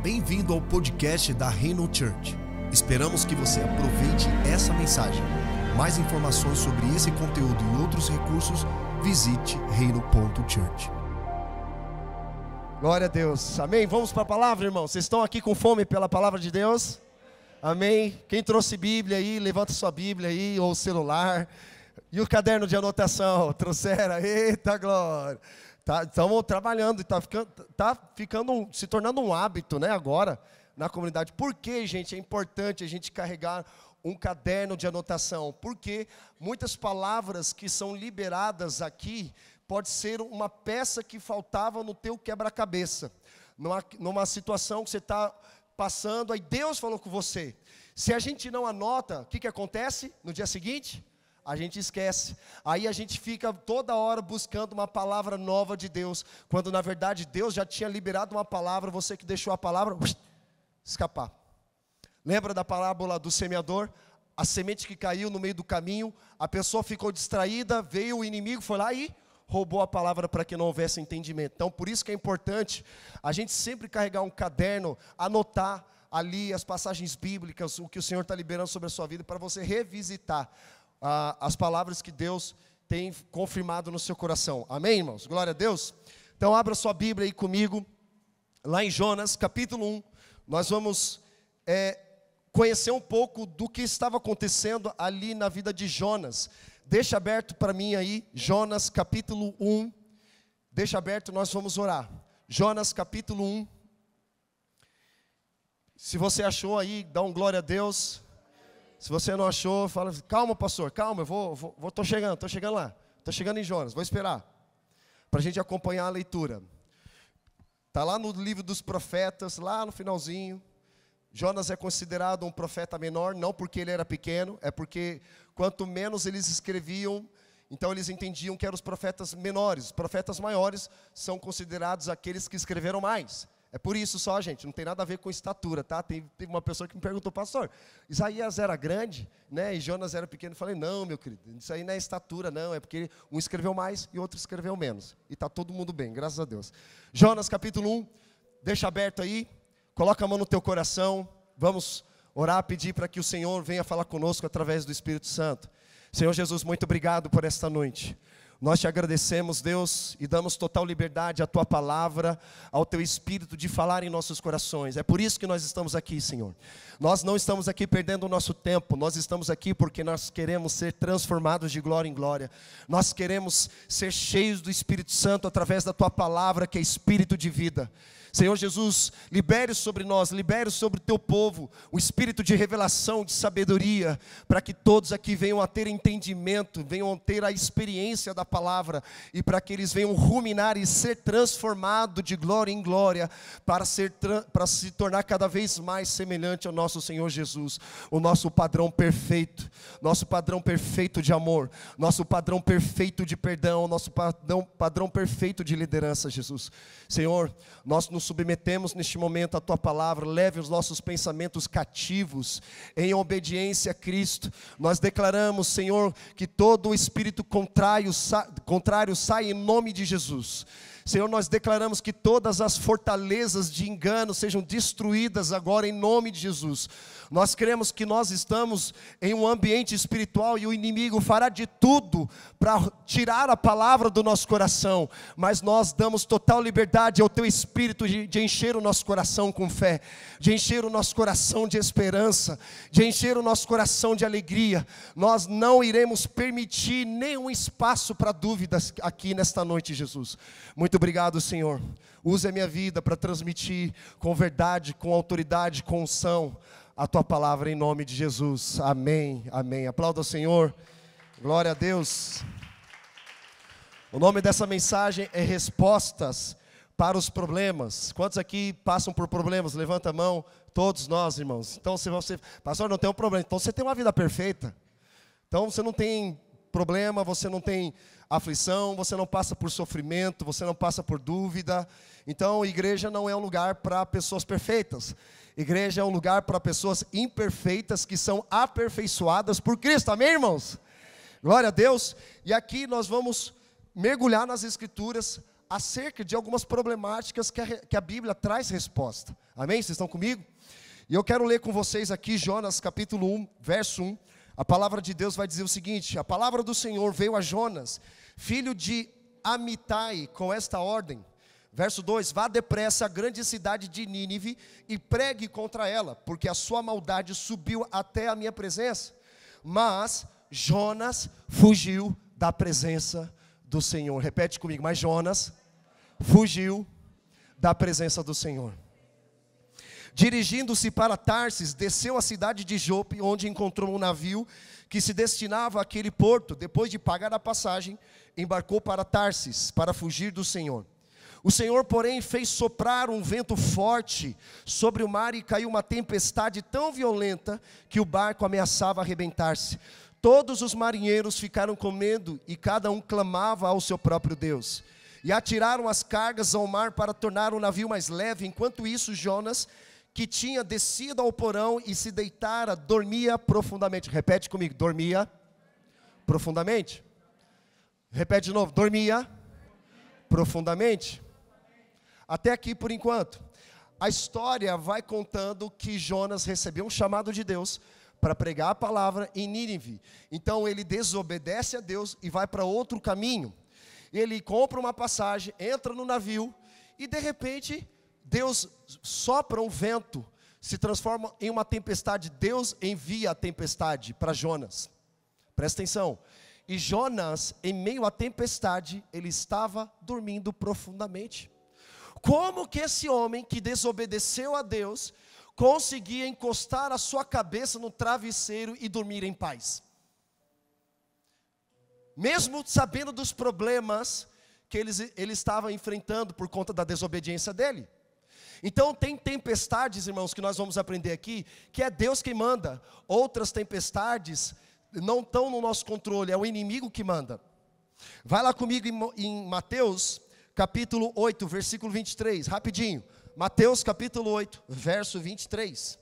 Bem-vindo ao podcast da Reino Church. Esperamos que você aproveite essa mensagem. Mais informações sobre esse conteúdo e outros recursos, visite reino.church. Glória a Deus, amém? Vamos para a palavra, irmão. Vocês estão aqui com fome pela palavra de Deus? Amém? Quem trouxe Bíblia aí, levanta sua Bíblia aí, ou o celular. E o caderno de anotação, trouxeram? Eita glória! Estamos trabalhando, se tornando um hábito, né, agora, na comunidade. Por que, gente, é importante a gente carregar um caderno de anotação? Porque muitas palavras que são liberadas aqui, pode ser uma peça que faltava no teu quebra-cabeça. Numa situação que você está passando, aí Deus falou com você. Se a gente não anota, o que acontece no dia seguinte? A gente esquece, aí a gente fica toda hora buscando uma palavra nova de Deus, quando na verdade Deus já tinha liberado uma palavra, você que deixou a palavra escapar. Lembra da parábola do semeador? A semente que caiu no meio do caminho, a pessoa ficou distraída, veio o inimigo, foi lá e roubou a palavra para que não houvesse entendimento. Então por isso que é importante a gente sempre carregar um caderno, anotar ali as passagens bíblicas, o que o Senhor está liberando sobre a sua vida, para você revisitar as palavras que Deus tem confirmado no seu coração. Amém, irmãos? Glória a Deus. Então abra sua Bíblia aí comigo, lá em Jonas, capítulo 1. Nós vamos conhecer um pouco do que estava acontecendo ali na vida de Jonas. Deixa aberto para mim aí, Jonas capítulo 1. Deixa aberto, nós vamos orar. Jonas capítulo 1. Se você achou aí, dá um glória a Deus. Se você não achou, fala, calma pastor, calma, estou chegando lá. Estou chegando em Jonas, vou esperar. Para a gente acompanhar a leitura. Está lá no livro dos profetas, lá no finalzinho. Jonas é considerado um profeta menor, não porque ele era pequeno, é porque quanto menos eles escreviam, então eles entendiam que eram os profetas menores. Os profetas maiores são considerados aqueles que escreveram mais. É por isso só, gente, não tem nada a ver com estatura, tá? Teve uma pessoa que me perguntou, pastor, Isaías era grande, né? E Jonas era pequeno. Eu falei, não, meu querido, isso aí não é estatura, não. É porque um escreveu mais e outro escreveu menos. E está todo mundo bem, graças a Deus. Jonas capítulo 1, deixa aberto aí, coloca a mão no teu coração. Vamos orar, pedir para que o Senhor venha falar conosco através do Espírito Santo. Senhor Jesus, muito obrigado por esta noite. Nós te agradecemos, Deus, e damos total liberdade à tua palavra, ao teu Espírito de falar em nossos corações. É por isso que nós estamos aqui, Senhor. Nós não estamos aqui perdendo o nosso tempo, nós estamos aqui porque nós queremos ser transformados de glória em glória. Nós queremos ser cheios do Espírito Santo através da tua palavra, que é Espírito de vida. Senhor Jesus, libere sobre nós, libere sobre o teu povo o espírito de revelação, de sabedoria, para que todos aqui venham a ter entendimento, venham a ter a experiência da palavra, e para que eles venham ruminar e ser transformados de glória em glória, para se tornar cada vez mais semelhante ao nosso Senhor Jesus, o nosso padrão perfeito de amor, nosso padrão perfeito de perdão, nosso padrão perfeito de liderança, Jesus. Senhor, nós nos submetemos neste momento à tua palavra, leve os nossos pensamentos cativos em obediência a Cristo. Nós declaramos, Senhor, que todo o espírito contrário sai em nome de Jesus. Senhor, nós declaramos que todas as fortalezas de engano sejam destruídas agora em nome de Jesus. Nós cremos que nós estamos em um ambiente espiritual e o inimigo fará de tudo para tirar a palavra do nosso coração, mas nós damos total liberdade ao teu Espírito de encher o nosso coração com fé, de encher o nosso coração de esperança, de encher o nosso coração de alegria. Nós não iremos permitir nenhum espaço para dúvidas aqui nesta noite, Jesus. Muito obrigado, Senhor. Use a minha vida para transmitir com verdade, com autoridade, com unção a tua palavra em nome de Jesus. Amém, amém. Aplauda o Senhor. Glória a Deus. O nome dessa mensagem é Respostas para os Problemas. Quantos aqui passam por problemas? Levanta a mão. Todos nós, irmãos. Então, se você, pastor, não tem um problema, então você tem uma vida perfeita. Então você não tem problema, você não tem aflição, você não passa por sofrimento, você não passa por dúvida. Então, igreja não é um lugar para pessoas perfeitas. Igreja é um lugar para pessoas imperfeitas que são aperfeiçoadas por Cristo. Amém, irmãos? Glória a Deus. E aqui nós vamos mergulhar nas Escrituras acerca de algumas problemáticas que a Bíblia traz resposta. Amém? Vocês estão comigo? E eu quero ler com vocês aqui Jonas capítulo 1, verso 1. A palavra de Deus vai dizer o seguinte: a palavra do Senhor veio a Jonas, filho de Amitai, com esta ordem. Verso 2: vá depressa à grande cidade de Nínive e pregue contra ela, porque a sua maldade subiu até a minha presença. Mas Jonas fugiu da presença do Senhor. Repete comigo: mas Jonas fugiu da presença do Senhor. Dirigindo-se para Tarsis, desceu à cidade de Jope, onde encontrou um navio que se destinava àquele porto. Depois de pagar a passagem, embarcou para Tarsis, para fugir do Senhor. O Senhor, porém, fez soprar um vento forte sobre o mar e caiu uma tempestade tão violenta que o barco ameaçava arrebentar-se. Todos os marinheiros ficaram com medo e cada um clamava ao seu próprio Deus. E atiraram as cargas ao mar para tornar o navio mais leve. Enquanto isso, Jonas, que tinha descido ao porão e se deitara, dormia profundamente. Repete comigo: dormia profundamente. Repete de novo: dormia profundamente. Até aqui por enquanto. A história vai contando que Jonas recebeu um chamado de Deus para pregar a palavra em Nínive. Então ele desobedece a Deus e vai para outro caminho. Ele compra uma passagem, entra no navio e de repente Deus sopra um vento, se transforma em uma tempestade. Deus envia a tempestade para Jonas. Presta atenção. E Jonas, em meio à tempestade, ele estava dormindo profundamente. Como que esse homem que desobedeceu a Deus conseguia encostar a sua cabeça no travesseiro e dormir em paz? Mesmo sabendo dos problemas que ele estava enfrentando por conta da desobediência dele. Então tem tempestades, irmãos, que nós vamos aprender aqui, que é Deus quem manda. Outras tempestades não estão no nosso controle, é o inimigo que manda. Vai lá comigo em Mateus capítulo 8, versículo 23, rapidinho. Mateus capítulo 8, verso 23.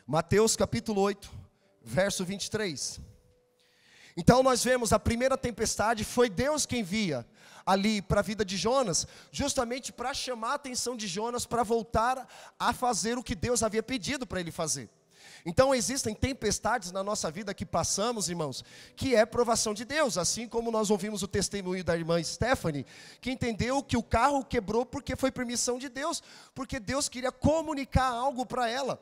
Mateus capítulo 8, verso 23. Então nós vemos a primeira tempestade, foi Deus quem envia ali para a vida de Jonas, justamente para chamar a atenção de Jonas para voltar a fazer o que Deus havia pedido para ele fazer. Então existem tempestades na nossa vida que passamos, irmãos, que é provação de Deus, assim como nós ouvimos o testemunho da irmã Stephanie, que entendeu que o carro quebrou porque foi permissão de Deus, porque Deus queria comunicar algo para ela,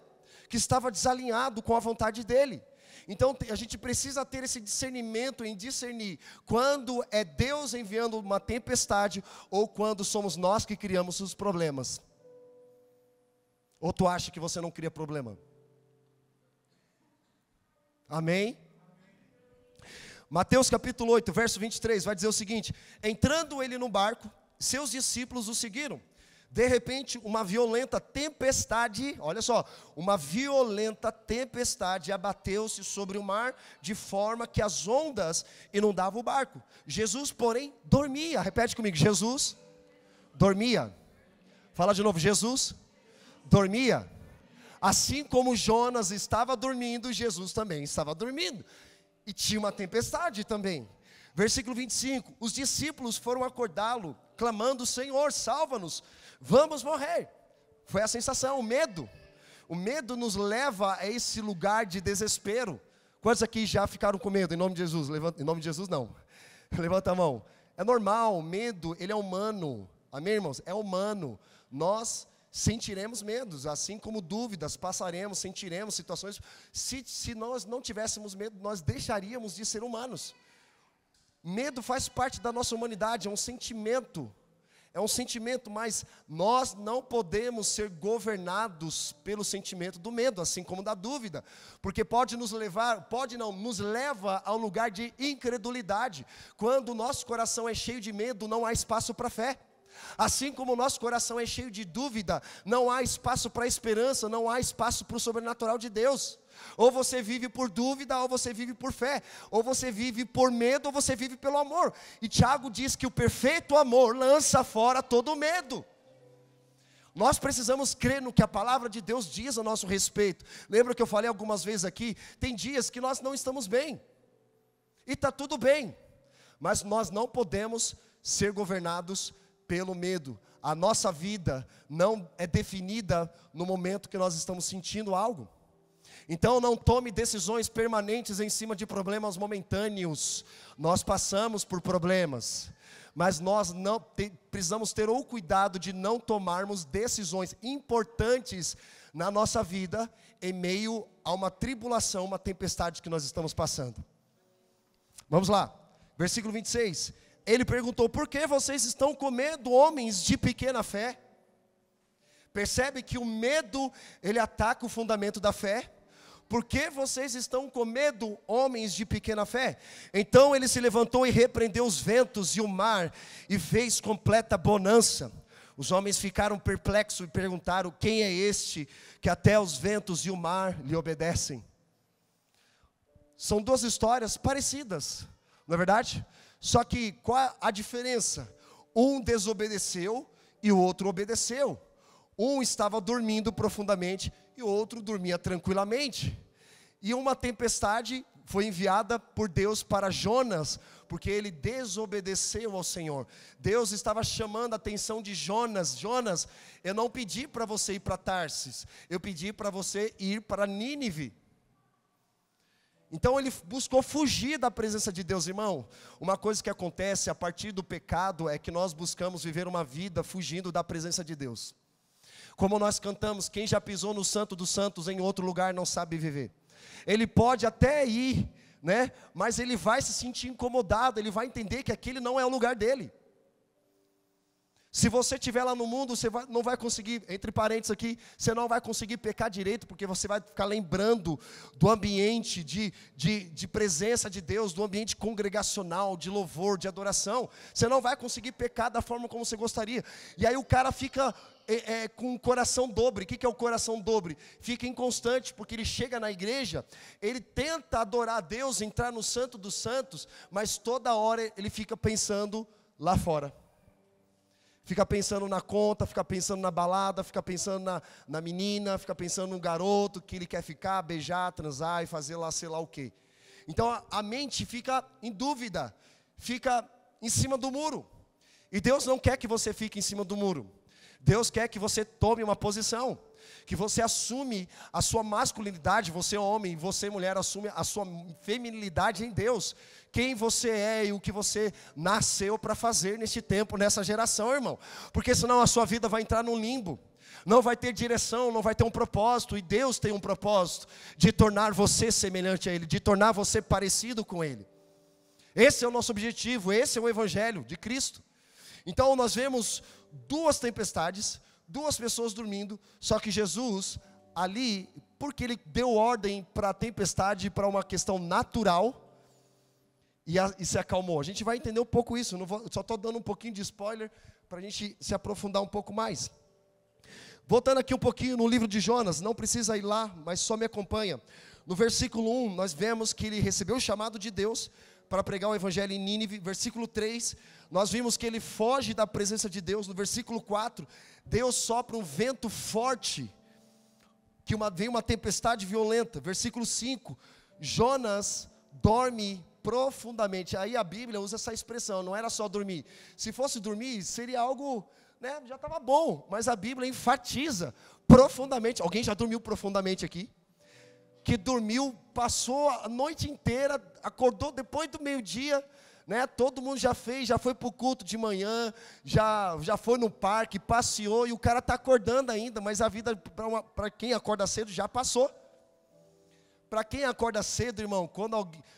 que estava desalinhado com a vontade dele. Então a gente precisa ter esse discernimento em discernir quando é Deus enviando uma tempestade ou quando somos nós que criamos os problemas. Ou tu acha que você não cria problema? Amém? Mateus capítulo 8, verso 23, vai dizer o seguinte: entrando ele no barco, seus discípulos o seguiram. De repente, uma violenta tempestade, olha só, uma violenta tempestade abateu-se sobre o mar, de forma que as ondas inundavam o barco. Jesus, porém, dormia. Repete comigo: Jesus dormia. Fala de novo: Jesus dormia. Assim como Jonas estava dormindo, Jesus também estava dormindo. E tinha uma tempestade também. Versículo 25, os discípulos foram acordá-lo, clamando: Senhor, salva-nos, vamos morrer. Foi a sensação, o medo. O medo nos leva a esse lugar de desespero. Quantos aqui já ficaram com medo? Em nome de Jesus, levanta, em nome de Jesus não. Levanta a mão. É normal, o medo, ele é humano. Amém, irmãos? É humano. Nós sentiremos medos, assim como dúvidas, passaremos, sentiremos situações. Se nós não tivéssemos medo, nós deixaríamos de ser humanos. Medo faz parte da nossa humanidade, é um sentimento, mas nós não podemos ser governados pelo sentimento do medo, assim como da dúvida, porque nos leva ao lugar de incredulidade. Quando o nosso coração é cheio de medo, não há espaço para fé. Assim como o nosso coração é cheio de dúvida, não há espaço para esperança, não há espaço para o sobrenatural de Deus. Ou você vive por dúvida, ou você vive por fé. Ou você vive por medo, ou você vive pelo amor. E Tiago diz que o perfeito amor lança fora todo medo. Nós precisamos crer no que a palavra de Deus diz a nosso respeito. Lembra que eu falei algumas vezes aqui? Tem dias que nós não estamos bem. E está tudo bem. Mas nós não podemos ser governados pelo medo. A nossa vida não é definida no momento que nós estamos sentindo algo. Então não tome decisões permanentes em cima de problemas momentâneos. Nós passamos por problemas, mas nós precisamos ter o cuidado de não tomarmos decisões importantes na nossa vida em meio a uma tribulação, uma tempestade que nós estamos passando. Vamos lá, versículo 26. Ele perguntou: por que vocês estão com medo, homens de pequena fé? Percebe que o medo, ele ataca o fundamento da fé. Por que vocês estão com medo, homens de pequena fé? Então ele se levantou e repreendeu os ventos e o mar, e fez completa bonança. Os homens ficaram perplexos e perguntaram: quem é este que até os ventos e o mar lhe obedecem? São duas histórias parecidas, não é verdade? Só que qual a diferença? Um desobedeceu e o outro obedeceu. Um estava dormindo profundamente e o outro dormia tranquilamente. E uma tempestade foi enviada por Deus para Jonas, porque ele desobedeceu ao Senhor. Deus estava chamando a atenção de Jonas: Jonas, eu não pedi para você ir para Tarsis, eu pedi para você ir para Nínive. Então ele buscou fugir da presença de Deus, irmão. Uma coisa que acontece a partir do pecado é que nós buscamos viver uma vida fugindo da presença de Deus. Como nós cantamos: quem já pisou no Santo dos Santos em outro lugar não sabe viver. Ele pode até ir, né? Mas ele vai se sentir incomodado, ele vai entender que aquele não é o lugar dele. Se você estiver lá no mundo, você não vai conseguir, entre parênteses aqui, você não vai conseguir pecar direito, porque você vai ficar lembrando do ambiente de presença de Deus, do ambiente congregacional, de louvor, de adoração. Você não vai conseguir pecar da forma como você gostaria. E aí o cara fica com o coração dobre. O que é o coração dobre? Fica inconstante, porque ele chega na igreja, ele tenta adorar a Deus, entrar no Santo dos Santos, mas toda hora ele fica pensando lá fora. Fica pensando na conta, fica pensando na balada, fica pensando na menina, fica pensando no garoto que ele quer ficar, beijar, transar e fazer lá sei lá o quê. Então a mente fica em dúvida, fica em cima do muro. E Deus não quer que você fique em cima do muro. Deus quer que você tome uma posição, que você assume a sua masculinidade, você homem, você mulher, assume a sua feminilidade em Deus. Quem você é e o que você nasceu para fazer neste tempo, nessa geração, irmão. Porque senão a sua vida vai entrar num limbo. Não vai ter direção, não vai ter um propósito. E Deus tem um propósito de tornar você semelhante a Ele, de tornar você parecido com Ele. Esse é o nosso objetivo, esse é o Evangelho de Cristo. Então nós vemos duas tempestades, duas pessoas dormindo, só que Jesus ali, porque Ele deu ordem para a tempestade, para uma questão natural, e se acalmou. A gente vai entender um pouco isso, só estou dando um pouquinho de spoiler, para a gente se aprofundar um pouco mais. Voltando aqui um pouquinho no livro de Jonas, não precisa ir lá, mas só me acompanha. No versículo 1, nós vemos que ele recebeu o chamado de Deus para pregar o evangelho em Nínive. Versículo 3, nós vimos que ele foge da presença de Deus. No versículo 4, Deus sopra um vento forte, que vem uma tempestade violenta. Versículo 5, Jonas dorme profundamente. Aí a Bíblia usa essa expressão, não era só dormir. Se fosse dormir, seria algo, né, já estava bom, mas a Bíblia enfatiza profundamente. Alguém já dormiu profundamente aqui? Que dormiu, passou a noite inteira, acordou depois do meio-dia, né? Todo mundo já foi para o culto de manhã, já foi no parque, passeou, e o cara está acordando ainda, mas a vida para quem acorda cedo já passou. Para quem acorda cedo, irmão,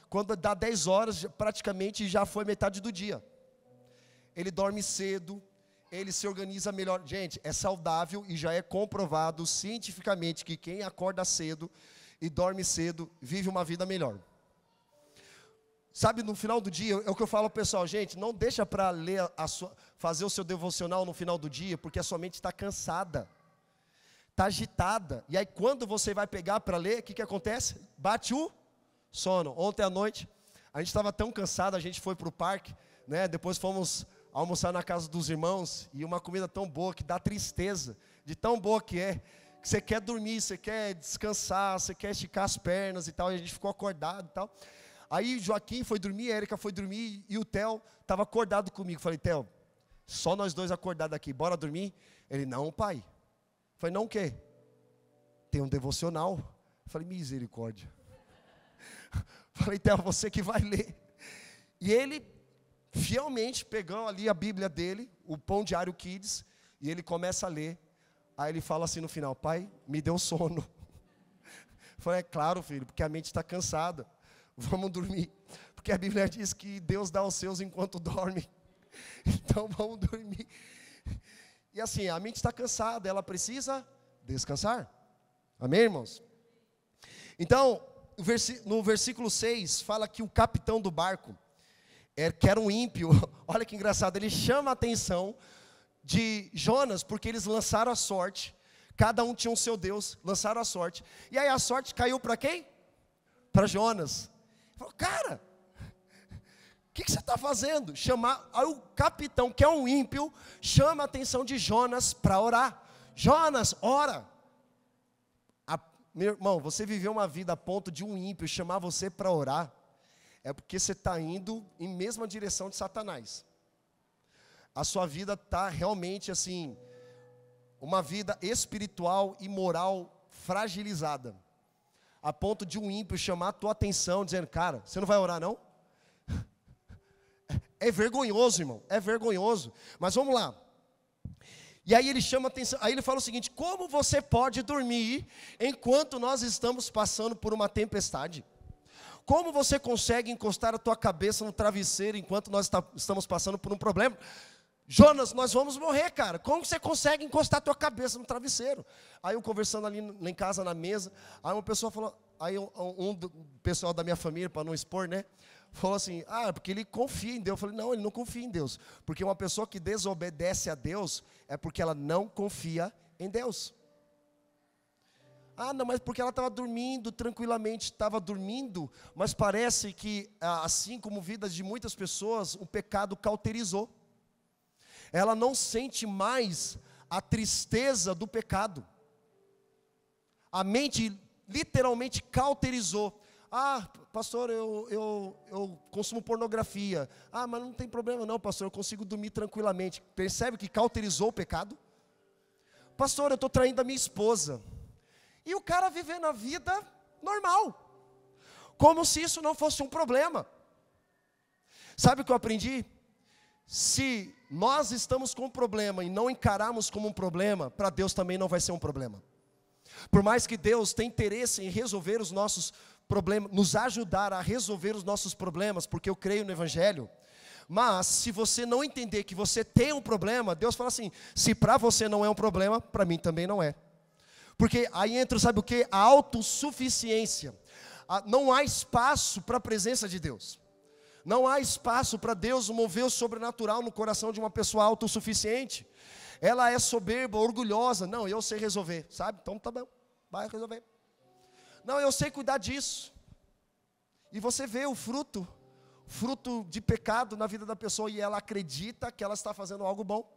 quando dá 10 horas, praticamente já foi metade do dia. Ele dorme cedo, ele se organiza melhor. Gente, é saudável e já é comprovado cientificamente que quem acorda cedo e dorme cedo vive uma vida melhor. Sabe, no final do dia, é o que eu falo ao pessoal: gente, não deixa para ler fazer o seu devocional no final do dia, porque a sua mente está cansada, está agitada, e aí quando você vai pegar para ler, o que acontece? Bate o sono. Ontem à noite, a gente estava tão cansado, a gente foi para o parque, né? Depois fomos almoçar na casa dos irmãos, e uma comida tão boa que dá tristeza, de tão boa que é, que você quer dormir, você quer descansar, você quer esticar as pernas e tal, e a gente ficou acordado e tal. Aí Joaquim foi dormir, a Érica foi dormir e o Theo estava acordado comigo. Falei, Theo, só nós dois acordados aqui, bora dormir? Ele, não, pai. Falei, não o quê? Tem um devocional. Falei, misericórdia. Falei, Theo, você que vai ler. E ele, fielmente, pegou ali a Bíblia dele, o Pão Diário Kids, e ele começa a ler. Aí ele fala assim no final, pai, me deu sono. Falei, é claro, filho, porque a mente está cansada. Vamos dormir. Porque a Bíblia diz que Deus dá aos seus enquanto dorme. Então vamos dormir. E assim, a mente está cansada, ela precisa descansar. Amém, irmãos? Então, no versículo 6, fala que o capitão do barco, que era um ímpio, olha que engraçado, ele chama a atenção de Jonas, porque eles lançaram a sorte, cada um tinha um seu Deus, lançaram a sorte, e aí a sorte caiu para quem? Para Jonas. Ele falou, cara, o que você está fazendo? Aí o capitão, que é um ímpio, chama a atenção de Jonas para orar. Jonas, ora. Meu irmão, você viveu uma vida a ponto de um ímpio chamar você para orar, é porque você está indo em mesma direção de Satanás. A sua vida está realmente assim, uma vida espiritual e moral fragilizada, a ponto de um ímpio chamar a tua atenção, dizendo, cara, você não vai orar não? É vergonhoso, irmão, é vergonhoso, mas vamos lá. E aí ele chama a atenção, aí ele fala o seguinte, como você pode dormir enquanto nós estamos passando por uma tempestade? Como você consegue encostar a tua cabeça no travesseiro enquanto nós estamos passando por um problema? Jonas, nós vamos morrer, cara. Como você consegue encostar a tua cabeça no travesseiro? Aí eu conversando ali em casa, na mesa, aí uma pessoa falou, aí um do pessoal da minha família, para não expor, né? Falou assim, porque ele confia em Deus. Eu falei, não, ele não confia em Deus. Porque uma pessoa que desobedece a Deus, é porque ela não confia em Deus. Não, mas porque ela estava dormindo tranquilamente, estava dormindo, mas parece que, assim como vidas de muitas pessoas, o pecado cauterizou. Ela não sente mais a tristeza do pecado. A mente literalmente cauterizou. Pastor, eu consumo pornografia. Mas não tem problema não, pastor, eu consigo dormir tranquilamente. Percebe que cauterizou o pecado? Pastor, eu estou traindo a minha esposa. E o cara vivendo a vida normal, como se isso não fosse um problema. Sabe o que eu aprendi? Se nós estamos com um problema e não encararmos como um problema, para Deus também não vai ser um problema. Por mais que Deus tenha interesse em resolver os nossos problemas, nos ajudar a resolver os nossos problemas, porque eu creio no Evangelho, mas se você não entender que você tem um problema, Deus fala assim, se para você não é um problema, para mim também não é. Porque aí entra, sabe o que? A autossuficiência. Não há espaço para a presença de Deus. Não há espaço para Deus mover o sobrenatural no coração de uma pessoa autossuficiente. Ela é soberba, orgulhosa. Não, eu sei resolver, sabe? Então tá bom, vai resolver. Não, eu sei cuidar disso. E você vê o fruto de pecado na vida da pessoa, e ela acredita que ela está fazendo algo bom.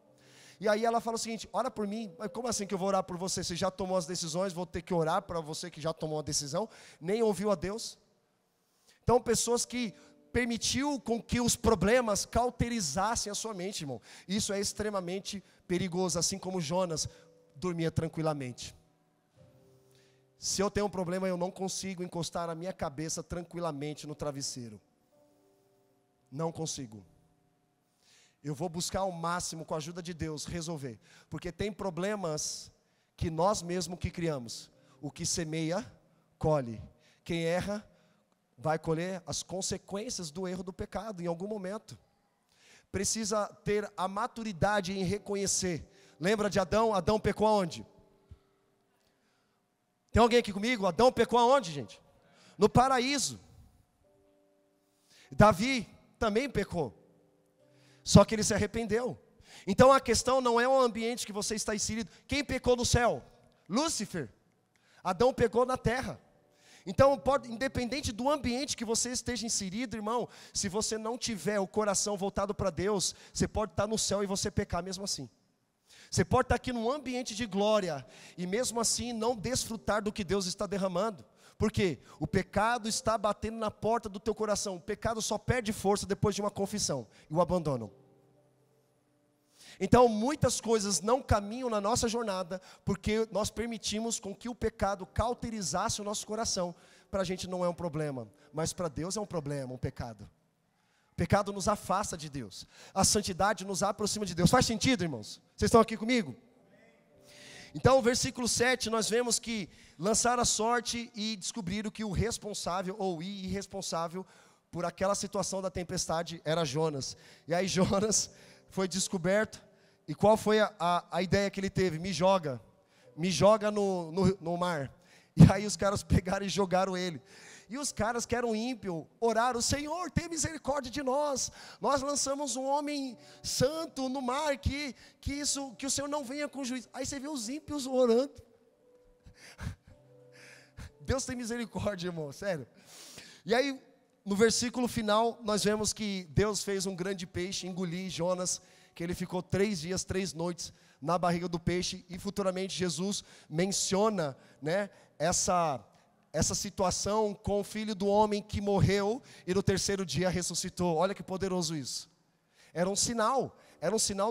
E aí ela fala o seguinte, ora por mim. Mas como assim que eu vou orar por você? Você já tomou as decisões, vou ter que orar para você que já tomou a decisão, nem ouviu a Deus. Então pessoas que permitiu com que os problemas cauterizassem a sua mente, irmão. Isso é extremamente perigoso, assim como Jonas dormia tranquilamente. Se eu tenho um problema, eu não consigo encostar a minha cabeça tranquilamente no travesseiro. Não consigo. Eu vou buscar ao máximo, com a ajuda de Deus, resolver. Porque tem problemas que nós mesmos que criamos. O que semeia, colhe. Quem erra, vai colher as consequências do erro do pecado em algum momento. Precisa ter a maturidade em reconhecer. Lembra de Adão? Adão pecou aonde? Tem alguém aqui comigo? Adão pecou aonde, gente? No paraíso. Davi também pecou. Só que ele se arrependeu. Então a questão não é o ambiente que você está inserido. Quem pecou no céu? Lúcifer. Adão pecou na terra. Então, independente do ambiente que você esteja inserido, irmão, se você não tiver o coração voltado para Deus, você pode estar no céu e você pecar mesmo assim. Você pode estar aqui num ambiente de glória e mesmo assim não desfrutar do que Deus está derramando. Por quê? O pecado está batendo na porta do teu coração. O pecado só perde força depois de uma confissão e o abandono. Então muitas coisas não caminham na nossa jornada, porque nós permitimos com que o pecado cauterizasse o nosso coração. Para a gente não é um problema, mas para Deus é um problema, um pecado. O pecado nos afasta de Deus, a santidade nos aproxima de Deus. Faz sentido, irmãos? Vocês estão aqui comigo? Então, versículo 7, nós vemos que lançaram a sorte e descobriram que o responsável ou irresponsável por aquela situação da tempestade era Jonas. E aí Jonas foi descoberto, e qual foi a ideia que ele teve? Me joga no mar. E aí os caras pegaram e jogaram ele. E os caras que eram ímpios oraram: Senhor, tem misericórdia de nós. Nós lançamos um homem santo no mar, que o Senhor não venha com juízo. Aí você vê os ímpios orando. Deus tem misericórdia, irmão, sério. E aí, no versículo final, nós vemos que Deus fez um grande peixe engolir Jonas, que ele ficou 3 dias, 3 noites na barriga do peixe. E futuramente Jesus menciona, né, essa situação com o filho do homem que morreu e no 3º dia ressuscitou. Olha que poderoso isso. Era um sinal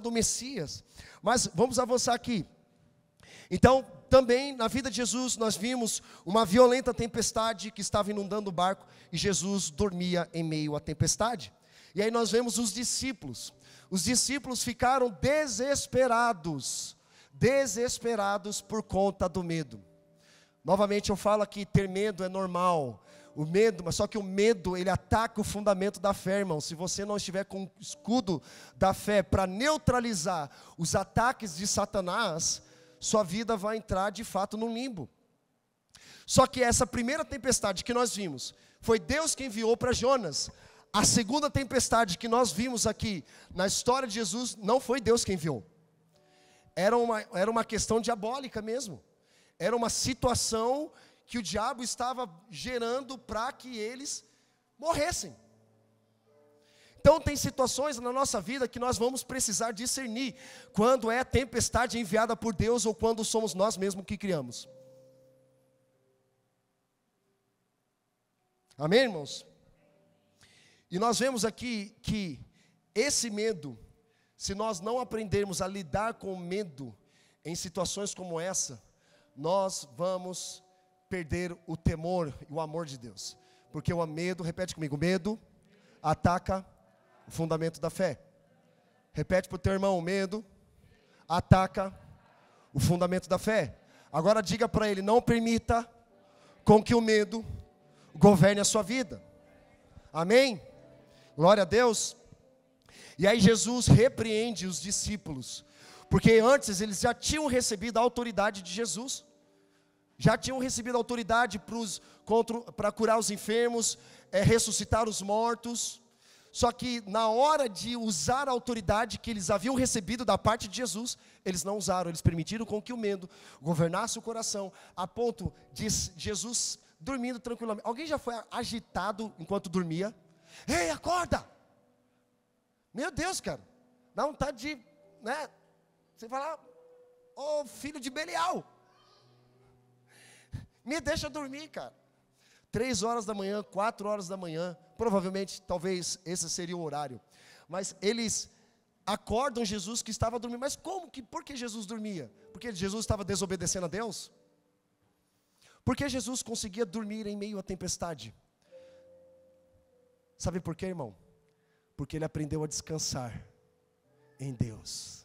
do Messias. Mas vamos avançar aqui. Então, também na vida de Jesus nós vimos uma violenta tempestade que estava inundando o barco e Jesus dormia em meio à tempestade. E aí nós vemos os discípulos. Os discípulos ficaram desesperados por conta do medo. Novamente eu falo aqui, ter medo é normal. O medo, mas só que o medo, ele ataca o fundamento da fé, irmão. Se você não estiver com o escudo da fé para neutralizar os ataques de Satanás, sua vida vai entrar de fato no limbo. Só que essa primeira tempestade que nós vimos, foi Deus quem enviou para Jonas. A segunda tempestade que nós vimos aqui na história de Jesus, não foi Deus quem enviou. Era uma questão diabólica mesmo. Era uma situação que o diabo estava gerando para que eles morressem. Então tem situações na nossa vida que nós vamos precisar discernir quando é a tempestade enviada por Deus ou quando somos nós mesmos que criamos. Amém, irmãos? E nós vemos aqui que esse medo, se nós não aprendermos a lidar com o medo em situações como essa, nós vamos perder o temor e o amor de Deus. Porque o medo, repete comigo, medo ataca o fundamento da fé. Repete para o teu irmão, o medo ataca o fundamento da fé. Agora diga para ele, não permita com que o medo governe a sua vida. Amém? Glória a Deus. E aí Jesus repreende os discípulos, porque antes eles já tinham recebido a autoridade de Jesus. Já tinham recebido a autoridade para curar os enfermos, ressuscitar os mortos. Só que na hora de usar a autoridade que eles haviam recebido da parte de Jesus, eles não usaram, eles permitiram com que o medo governasse o coração, a ponto de Jesus dormindo tranquilamente. Alguém já foi agitado enquanto dormia? Ei, acorda! Meu Deus, cara, dá vontade de, né? Você fala, ô filho de Belial, me deixa dormir, cara. 3 horas da manhã, 4 horas da manhã, provavelmente, talvez esse seria o horário. Mas eles acordam Jesus que estava dormindo. Mas por que Jesus dormia? Porque Jesus estava desobedecendo a Deus? Por que Jesus conseguia dormir em meio à tempestade? Sabe por quê, irmão? Porque ele aprendeu a descansar em Deus.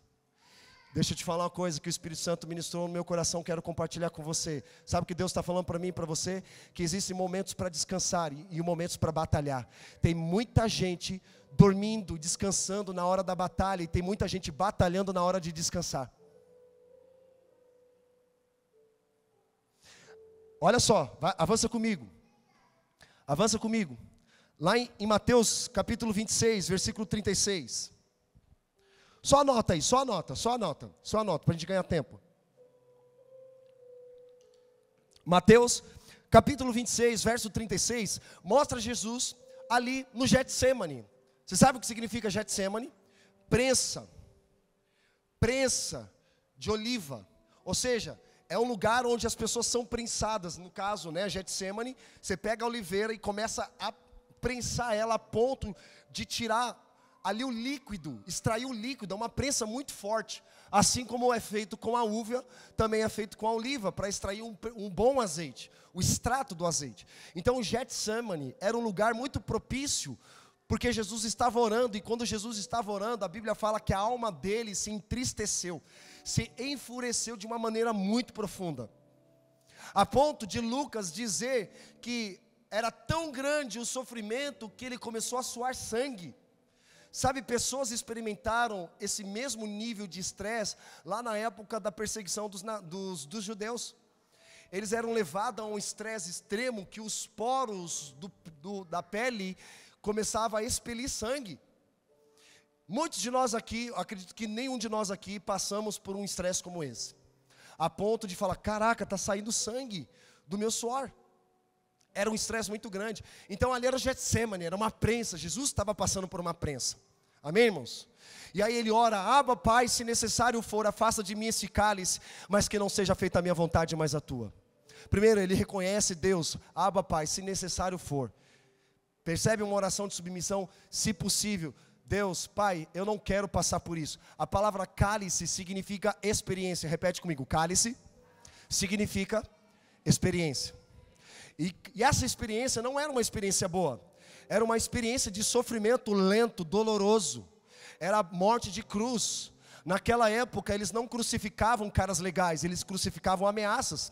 Deixa eu te falar uma coisa que o Espírito Santo ministrou no meu coração, quero compartilhar com você. Sabe o que Deus está falando para mim e para você? Que existem momentos para descansar e momentos para batalhar. Tem muita gente dormindo, descansando na hora da batalha, e tem muita gente batalhando na hora de descansar. Olha só, avança comigo. Avança comigo. Lá em Mateus capítulo 26, versículo 36. Só anota aí, só anota, para a gente ganhar tempo. Mateus, capítulo 26, verso 36, mostra Jesus ali no Getsemane. Você sabe o que significa Getsemane? Prensa de oliva. Ou seja, é um lugar onde as pessoas são prensadas. No caso, né, Getsemane, você pega a oliveira e começa a prensar ela a ponto de tirar ali o líquido, extrair o líquido. É uma prensa muito forte. Assim como é feito com a uva, também é feito com a oliva, para extrair um bom azeite, o extrato do azeite. Então o Getsemane era um lugar muito propício, porque Jesus estava orando, e quando Jesus estava orando, a Bíblia fala que a alma dele se entristeceu, se enfureceu de uma maneira muito profunda, a ponto de Lucas dizer que era tão grande o sofrimento que ele começou a suar sangue. Sabe, pessoas experimentaram esse mesmo nível de estresse lá na época da perseguição dos judeus. Eles eram levados a um estresse extremo que os poros da pele começavam a expelir sangue. Muitos de nós aqui, acredito que nenhum de nós aqui passamos por um estresse como esse, a ponto de falar, caraca, está saindo sangue do meu suor. Era um estresse muito grande. Então ali era Getsemane, era uma prensa. Jesus estava passando por uma prensa. Amém, irmãos? E aí ele ora, Abba, Pai, se necessário for, afasta de mim esse cálice, mas que não seja feita a minha vontade, mas a tua. Primeiro ele reconhece Deus, Abba, Pai, se necessário for. Percebe uma oração de submissão, se possível. Deus, Pai, eu não quero passar por isso. A palavra cálice significa experiência. Repete comigo, cálice significa experiência. E essa experiência não era uma experiência boa, era uma experiência de sofrimento lento, doloroso, era a morte de cruz. Naquela época eles não crucificavam caras legais, eles crucificavam ameaças.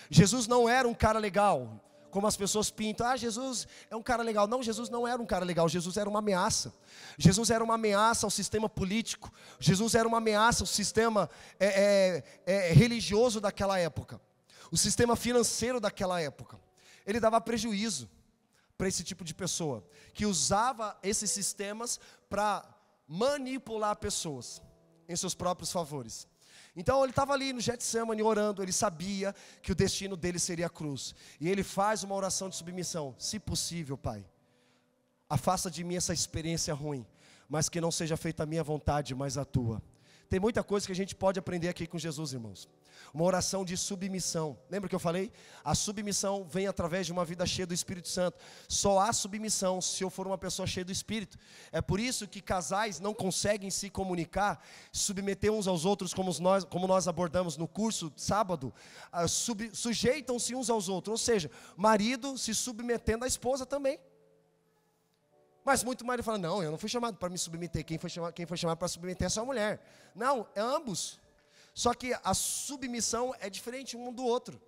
Jesus não era um cara legal, como as pessoas pintam, Jesus é um cara legal. Não, Jesus não era um cara legal, Jesus era uma ameaça. Jesus era uma ameaça ao sistema político, Jesus era uma ameaça ao sistema religioso daquela época, o sistema financeiro daquela época. Ele dava prejuízo para esse tipo de pessoa, que usava esses sistemas para manipular pessoas em seus próprios favores. Então ele estava ali no Getsemane orando, ele sabia que o destino dele seria a cruz. E ele faz uma oração de submissão, se possível, Pai, afasta de mim essa experiência ruim, mas que não seja feita a minha vontade, mas a tua. Tem muita coisa que a gente pode aprender aqui com Jesus, irmãos. Uma oração de submissão. Lembra que eu falei? A submissão vem através de uma vida cheia do Espírito Santo. Só há submissão se eu for uma pessoa cheia do Espírito. É por isso que casais não conseguem se comunicar, submeter uns aos outros, como nós abordamos no curso sábado. Sujeitam-se uns aos outros. Ou seja, marido se submetendo à esposa também. Mas muito marido fala, não, eu não fui chamado para me submeter. Quem foi chamado para submeter é só a mulher. Não, é ambos. Só que a submissão é diferente um do outro,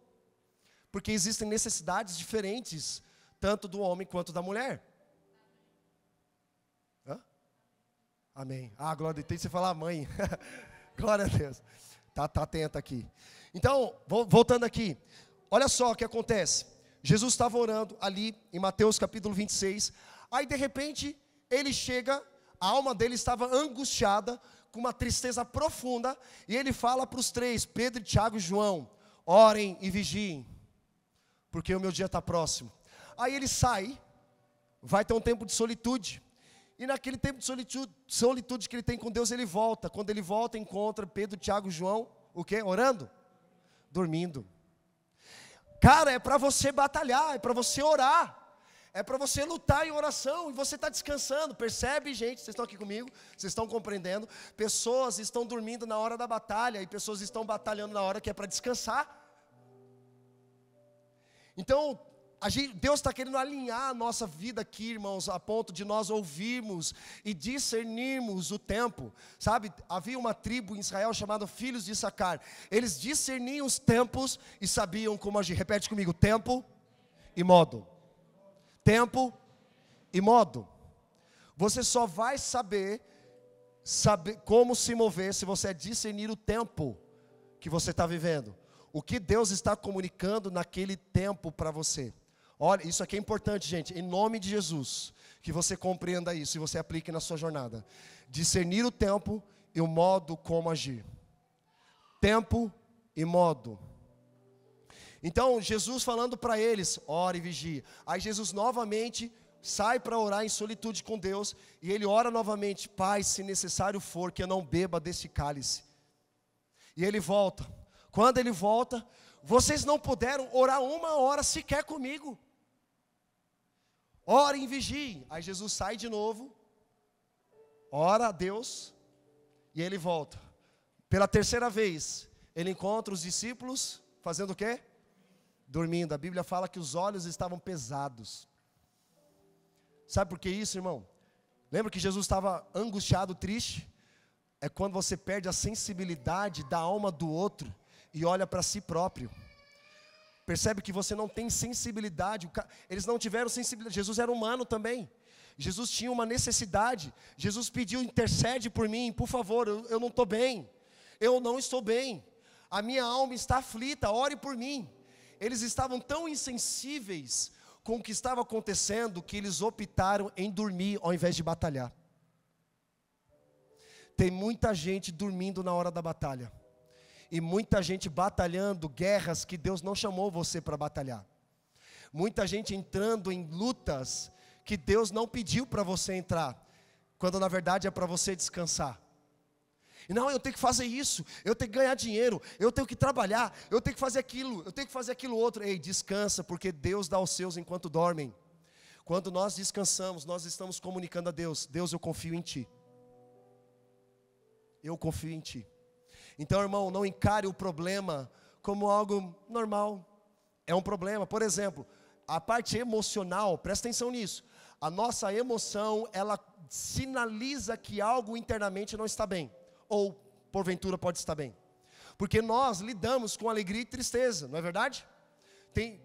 porque existem necessidades diferentes, tanto do homem quanto da mulher. Hã? Amém. Glória a Deus. Tem que você falar mãe. Glória a Deus. Tá atento aqui. Então, voltando aqui. Olha só o que acontece. Jesus estava orando ali em Mateus capítulo 26. Aí de repente, ele chega, a alma dele estava angustiada, com uma tristeza profunda, e ele fala para os três, Pedro, Tiago e João, orem e vigiem, porque o meu dia está próximo. Aí ele sai, vai ter um tempo de solitude, e naquele tempo de solitude que ele tem com Deus, ele volta. Quando ele volta, encontra Pedro, Tiago e João, o quê? Orando? Dormindo. Cara, é para você batalhar, é para você orar, é para você lutar em oração, e você está descansando. Percebe, gente? Vocês estão aqui comigo? Vocês estão compreendendo? Pessoas estão dormindo na hora da batalha, e pessoas estão batalhando na hora que é para descansar. Então, Deus está querendo alinhar a nossa vida aqui, irmãos, a ponto de nós ouvirmos e discernirmos o tempo. Sabe, havia uma tribo em Israel chamada Filhos de Issacar. Eles discerniam os tempos e sabiam como agir. Repete comigo, tempo e modo. Tempo e modo. Você só vai saber como se mover se você discernir o tempo que você está vivendo. O que Deus está comunicando naquele tempo para você. Olha, isso aqui é importante, gente. Em nome de Jesus, que você compreenda isso e você aplique na sua jornada. Discernir o tempo e o modo como agir. Tempo e modo. Então, Jesus falando para eles, ore e vigie. Aí Jesus novamente sai para orar em solitude com Deus. E ele ora novamente, Pai, se necessário for, que eu não beba desse cálice. E ele volta. Quando ele volta, vocês não puderam orar 1 hora sequer comigo. Orem e vigiem. Aí Jesus sai de novo, ora a Deus, e ele volta. Pela 3ª vez, ele encontra os discípulos fazendo o quê? Dormindo. A Bíblia fala que os olhos estavam pesados. Sabe por que isso, irmão? Lembra que Jesus estava angustiado, triste? É quando você perde a sensibilidade da alma do outro e olha para si próprio. Percebe que você não tem sensibilidade. Eles não tiveram sensibilidade. Jesus era humano também. Jesus tinha uma necessidade. Jesus pediu: intercede por mim, por favor, eu não estou bem. Eu não estou bem. A minha alma está aflita, ore por mim. Eles estavam tão insensíveis com o que estava acontecendo que eles optaram em dormir ao invés de batalhar. Tem muita gente dormindo na hora da batalha. E muita gente batalhando guerras que Deus não chamou você para batalhar. Muita gente entrando em lutas que Deus não pediu para você entrar, quando na verdade é para você descansar. E não, eu tenho que fazer isso, eu tenho que ganhar dinheiro, eu tenho que trabalhar, eu tenho que fazer aquilo, eu tenho que fazer aquilo outro. Ei, descansa, porque Deus dá aos seus enquanto dormem. Quando nós descansamos, nós estamos comunicando a Deus: Deus, eu confio em Ti. Eu confio em Ti. Então, irmão, não encare o problema como algo normal. É um problema. Por exemplo, a parte emocional, presta atenção nisso. A nossa emoção, ela sinaliza que algo internamente não está bem. Ou, porventura, pode estar bem. Porque nós lidamos com alegria e tristeza, não é verdade?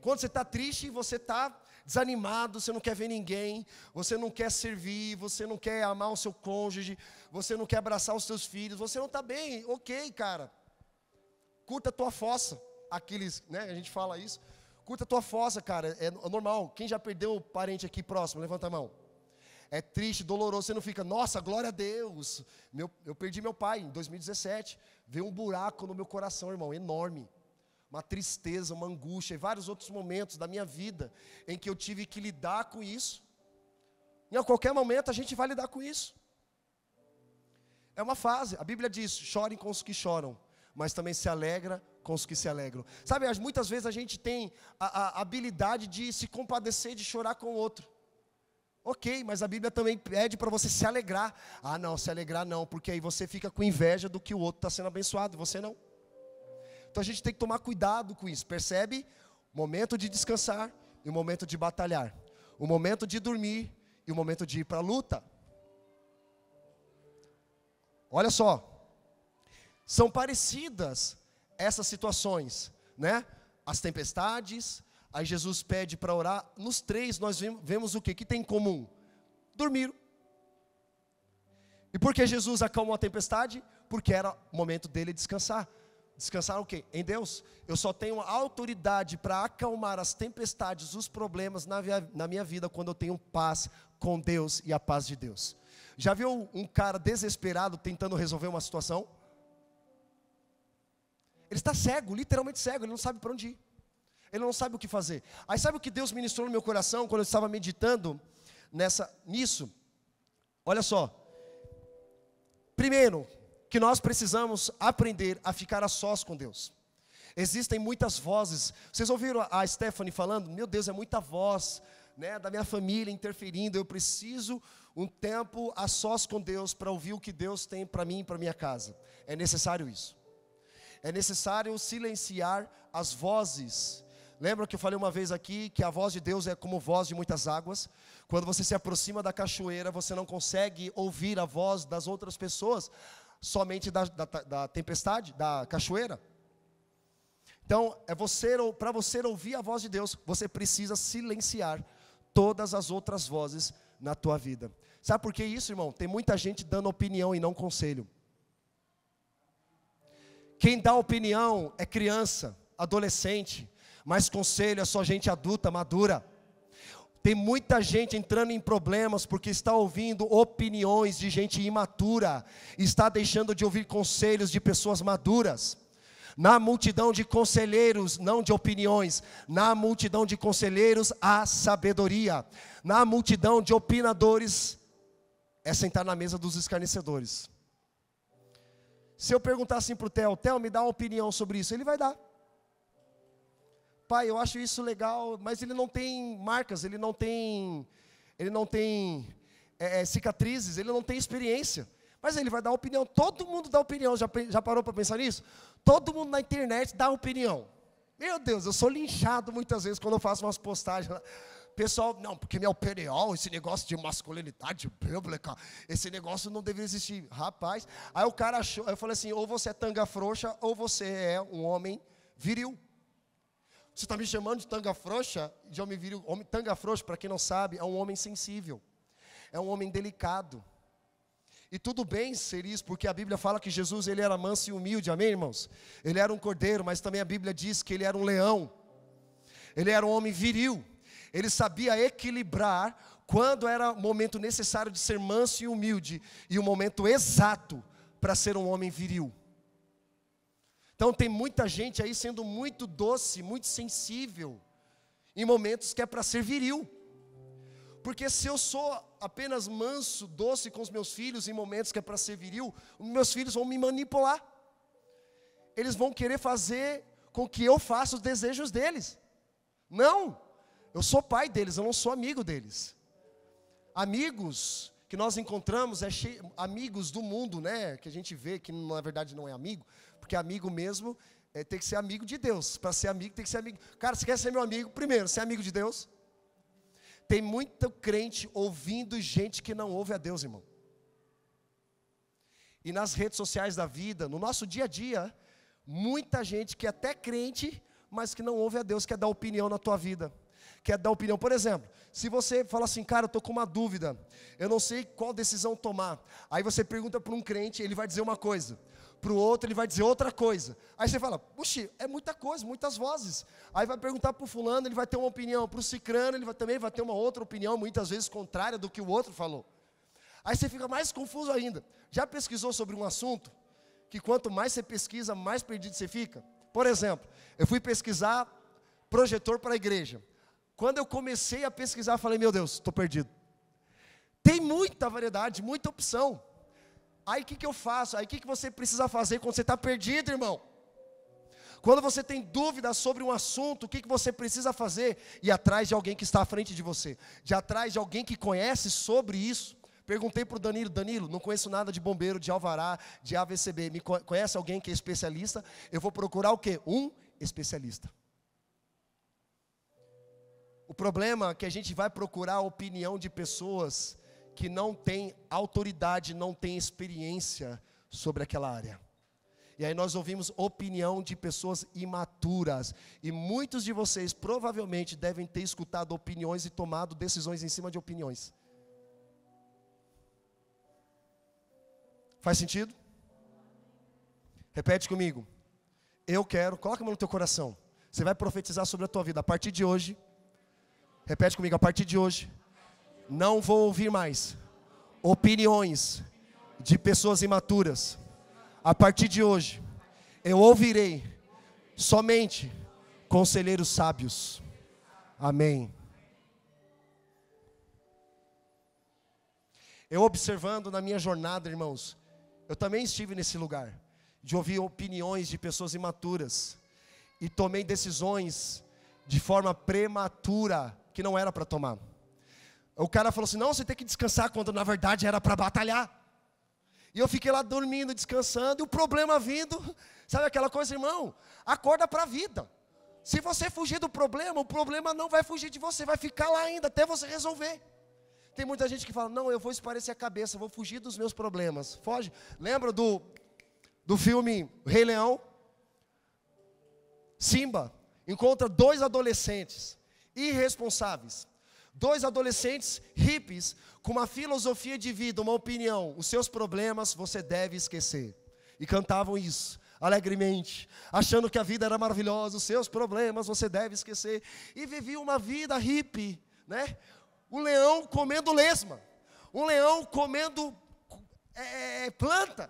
Quando você está triste, você está desanimado, você não quer ver ninguém, você não quer servir, você não quer amar o seu cônjuge, você não quer abraçar os seus filhos, você não está bem. Ok, cara, curta a tua fossa. Aqueles, né, a gente fala isso. Curta a tua fossa, cara, é normal. Quem já perdeu parente aqui próximo, levanta a mão. É triste, doloroso, você não fica: nossa, glória a Deus, eu perdi meu pai em 2017, veio um buraco no meu coração, irmão, enorme. Uma tristeza, uma angústia, e vários outros momentos da minha vida, em que eu tive que lidar com isso. E a qualquer momento a gente vai lidar com isso. É uma fase. A Bíblia diz: chorem com os que choram, mas também se alegra com os que se alegram. Sabe, muitas vezes a gente tem a habilidade de se compadecer, de chorar com o outro. Ok, mas a Bíblia também pede para você se alegrar. Ah não, se alegrar não, porque aí você fica com inveja do que o outro está sendo abençoado, e você não. Então a gente tem que tomar cuidado com isso, percebe? O momento de descansar e o momento de batalhar. O momento de dormir e o momento de ir para a luta. Olha só, são parecidas essas situações, né? As tempestades, aí Jesus pede para orar. Nos 3 nós vemos o quê? Que tem em comum? Dormir. E por que Jesus acalmou a tempestade? Porque era o momento dele descansar. Descansar o quê? Em Deus. Eu só tenho autoridade para acalmar as tempestades, os problemas na minha vida, quando eu tenho paz com Deus e a paz de Deus. Já viu um cara desesperado tentando resolver uma situação? Ele está cego, literalmente cego, ele não sabe para onde ir. Ele não sabe o que fazer. Aí sabe o que Deus ministrou no meu coração quando eu estava meditando nisso? Olha só. Primeiro, que nós precisamos aprender a ficar a sós com Deus. Existem muitas vozes. Vocês ouviram a Stephanie falando? Meu Deus, é muita voz, né, da minha família interferindo. Eu preciso um tempo a sós com Deus para ouvir o que Deus tem para mim e para minha casa. É necessário isso. É necessário silenciar as vozes. Lembra que eu falei uma vez aqui que a voz de Deus é como voz de muitas águas? Quando você se aproxima da cachoeira, você não consegue ouvir a voz das outras pessoas, somente da tempestade, da cachoeira. Então, para você ouvir a voz de Deus, você precisa silenciar todas as outras vozes na tua vida. Sabe por que isso, irmão? Tem muita gente dando opinião e não conselho. Quem dá opinião é criança, adolescente, mas conselho é só gente adulta, madura. Tem muita gente entrando em problemas porque está ouvindo opiniões de gente imatura, está deixando de ouvir conselhos de pessoas maduras. Na multidão de conselheiros, não de opiniões, na multidão de conselheiros há sabedoria. Na multidão de opinadores é sentar na mesa dos escarnecedores. Se eu perguntar assim para o Theo, me dá uma opinião sobre isso, ele vai dar. Pai, eu acho isso legal, mas ele não tem marcas, ele não tem cicatrizes, ele não tem experiência. Mas ele vai dar opinião, todo mundo dá opinião, já parou para pensar nisso? Todo mundo na internet dá opinião. Meu Deus, eu sou linchado muitas vezes quando eu faço umas postagens lá. Pessoal, não, porque minha opinião, esse negócio de masculinidade bíblica, esse negócio não deveria existir. Rapaz, aí o cara achou, eu falei assim, ou você é tanga frouxa, ou você é um homem viril. Você está me chamando de tanga frouxa, de homem viril? Homem, tanga frouxa, para quem não sabe, é um homem sensível, é um homem delicado. E tudo bem ser isso, porque a Bíblia fala que Jesus ele era manso e humilde, amém, irmãos? Ele era um cordeiro, mas também a Bíblia diz que ele era um leão. Ele era um homem viril. Ele sabia equilibrar quando era o momento necessário de ser manso e humilde, e o momento exato para ser um homem viril. Então tem muita gente aí sendo muito doce, muito sensível, em momentos que é para ser viril. Porque se eu sou apenas manso, doce com os meus filhos, em momentos que é para ser viril, os meus filhos vão me manipular. Eles vão querer fazer com que eu faça os desejos deles. Não, eu sou pai deles, eu não sou amigo deles. Amigos que nós encontramos, amigos do mundo, né? Que a gente vê que na verdade não é amigo, porque amigo mesmo tem que ser amigo de Deus. Para ser amigo tem que ser amigo. Cara, você quer ser meu amigo? Primeiro, ser amigo de Deus. Tem muito crente ouvindo gente que não ouve a Deus, irmão. E nas redes sociais da vida, no nosso dia a dia, muita gente que é até crente, mas que não ouve a Deus, quer dar opinião na tua vida. Quer dar opinião. Por exemplo, se você fala assim, cara, eu estou com uma dúvida, eu não sei qual decisão tomar. Aí você pergunta para um crente, ele vai dizer uma coisa. Para o outro, ele vai dizer outra coisa. Aí você fala, puxa, é muita coisa, muitas vozes. Aí vai perguntar para o fulano, ele vai ter uma opinião. Para o cicrano, ele também vai ter uma outra opinião, muitas vezes contrária do que o outro falou. Aí você fica mais confuso ainda. Já pesquisou sobre um assunto? Que quanto mais você pesquisa, mais perdido você fica? Por exemplo, eu fui pesquisar projetor para a igreja. Quando eu comecei a pesquisar, falei, meu Deus, estou perdido. Tem muita variedade, muita opção. Aí o que eu faço? Aí o que você precisa fazer quando você está perdido, irmão? Quando você tem dúvidas sobre um assunto, o que você precisa fazer? Ir atrás de alguém que está à frente de você. De atrás de alguém que conhece sobre isso. Perguntei para o Danilo, não conheço nada de bombeiro, de alvará, de AVCB. Conhece alguém que é especialista? Eu vou procurar o quê? Um especialista. O problema é que a gente vai procurar a opinião de pessoas que não têm autoridade, não têm experiência sobre aquela área. E aí nós ouvimos opinião de pessoas imaturas. E muitos de vocês provavelmente devem ter escutado opiniões e tomado decisões em cima de opiniões. Faz sentido? Repete comigo. Eu quero, coloca a mão no teu coração. Você vai profetizar sobre a tua vida. A partir de hoje, repete comigo, a partir de hoje, não vou ouvir mais opiniões de pessoas imaturas. A partir de hoje, eu ouvirei somente conselheiros sábios. Amém. Eu observando na minha jornada, irmãos, eu também estive nesse lugar, de ouvir opiniões de pessoas imaturas, e tomei decisões de forma prematura, que não era para tomar. O cara falou assim, não, você tem que descansar, quando na verdade era para batalhar. E eu fiquei lá dormindo, descansando, e o problema vindo, sabe aquela coisa, irmão? Acorda para a vida. Se você fugir do problema, o problema não vai fugir de você, vai ficar lá ainda, até você resolver. Tem muita gente que fala, não, eu vou esparecer a cabeça, vou fugir dos meus problemas. Foge. Lembra do filme Rei Leão? Simba encontra 2 adolescentes irresponsáveis. 2 adolescentes hippies, com uma filosofia de vida, uma opinião. Os seus problemas você deve esquecer. E cantavam isso, alegremente, achando que a vida era maravilhosa. Os seus problemas você deve esquecer. E viviam uma vida hippie, né? Um leão comendo lesma. Um leão comendo planta.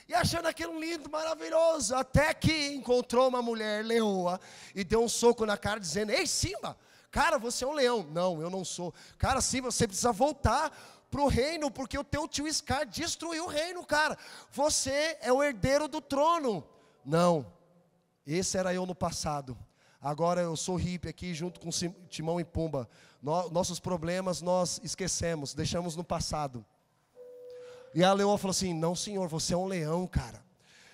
E achando aquilo lindo, maravilhoso. Até que encontrou uma mulher leoa e deu um soco na cara dizendo, ei Simba, cara, você é um leão. Não, eu não sou. Cara, Simba, você precisa voltar para o reino, porque o teu tio Scar destruiu o reino, cara. Você é o herdeiro do trono. Não, esse era eu no passado. Agora eu sou hippie aqui junto com Timão e Pumba. Nossos problemas nós esquecemos, deixamos no passado. E a leoa falou assim: não senhor, você é um leão, cara.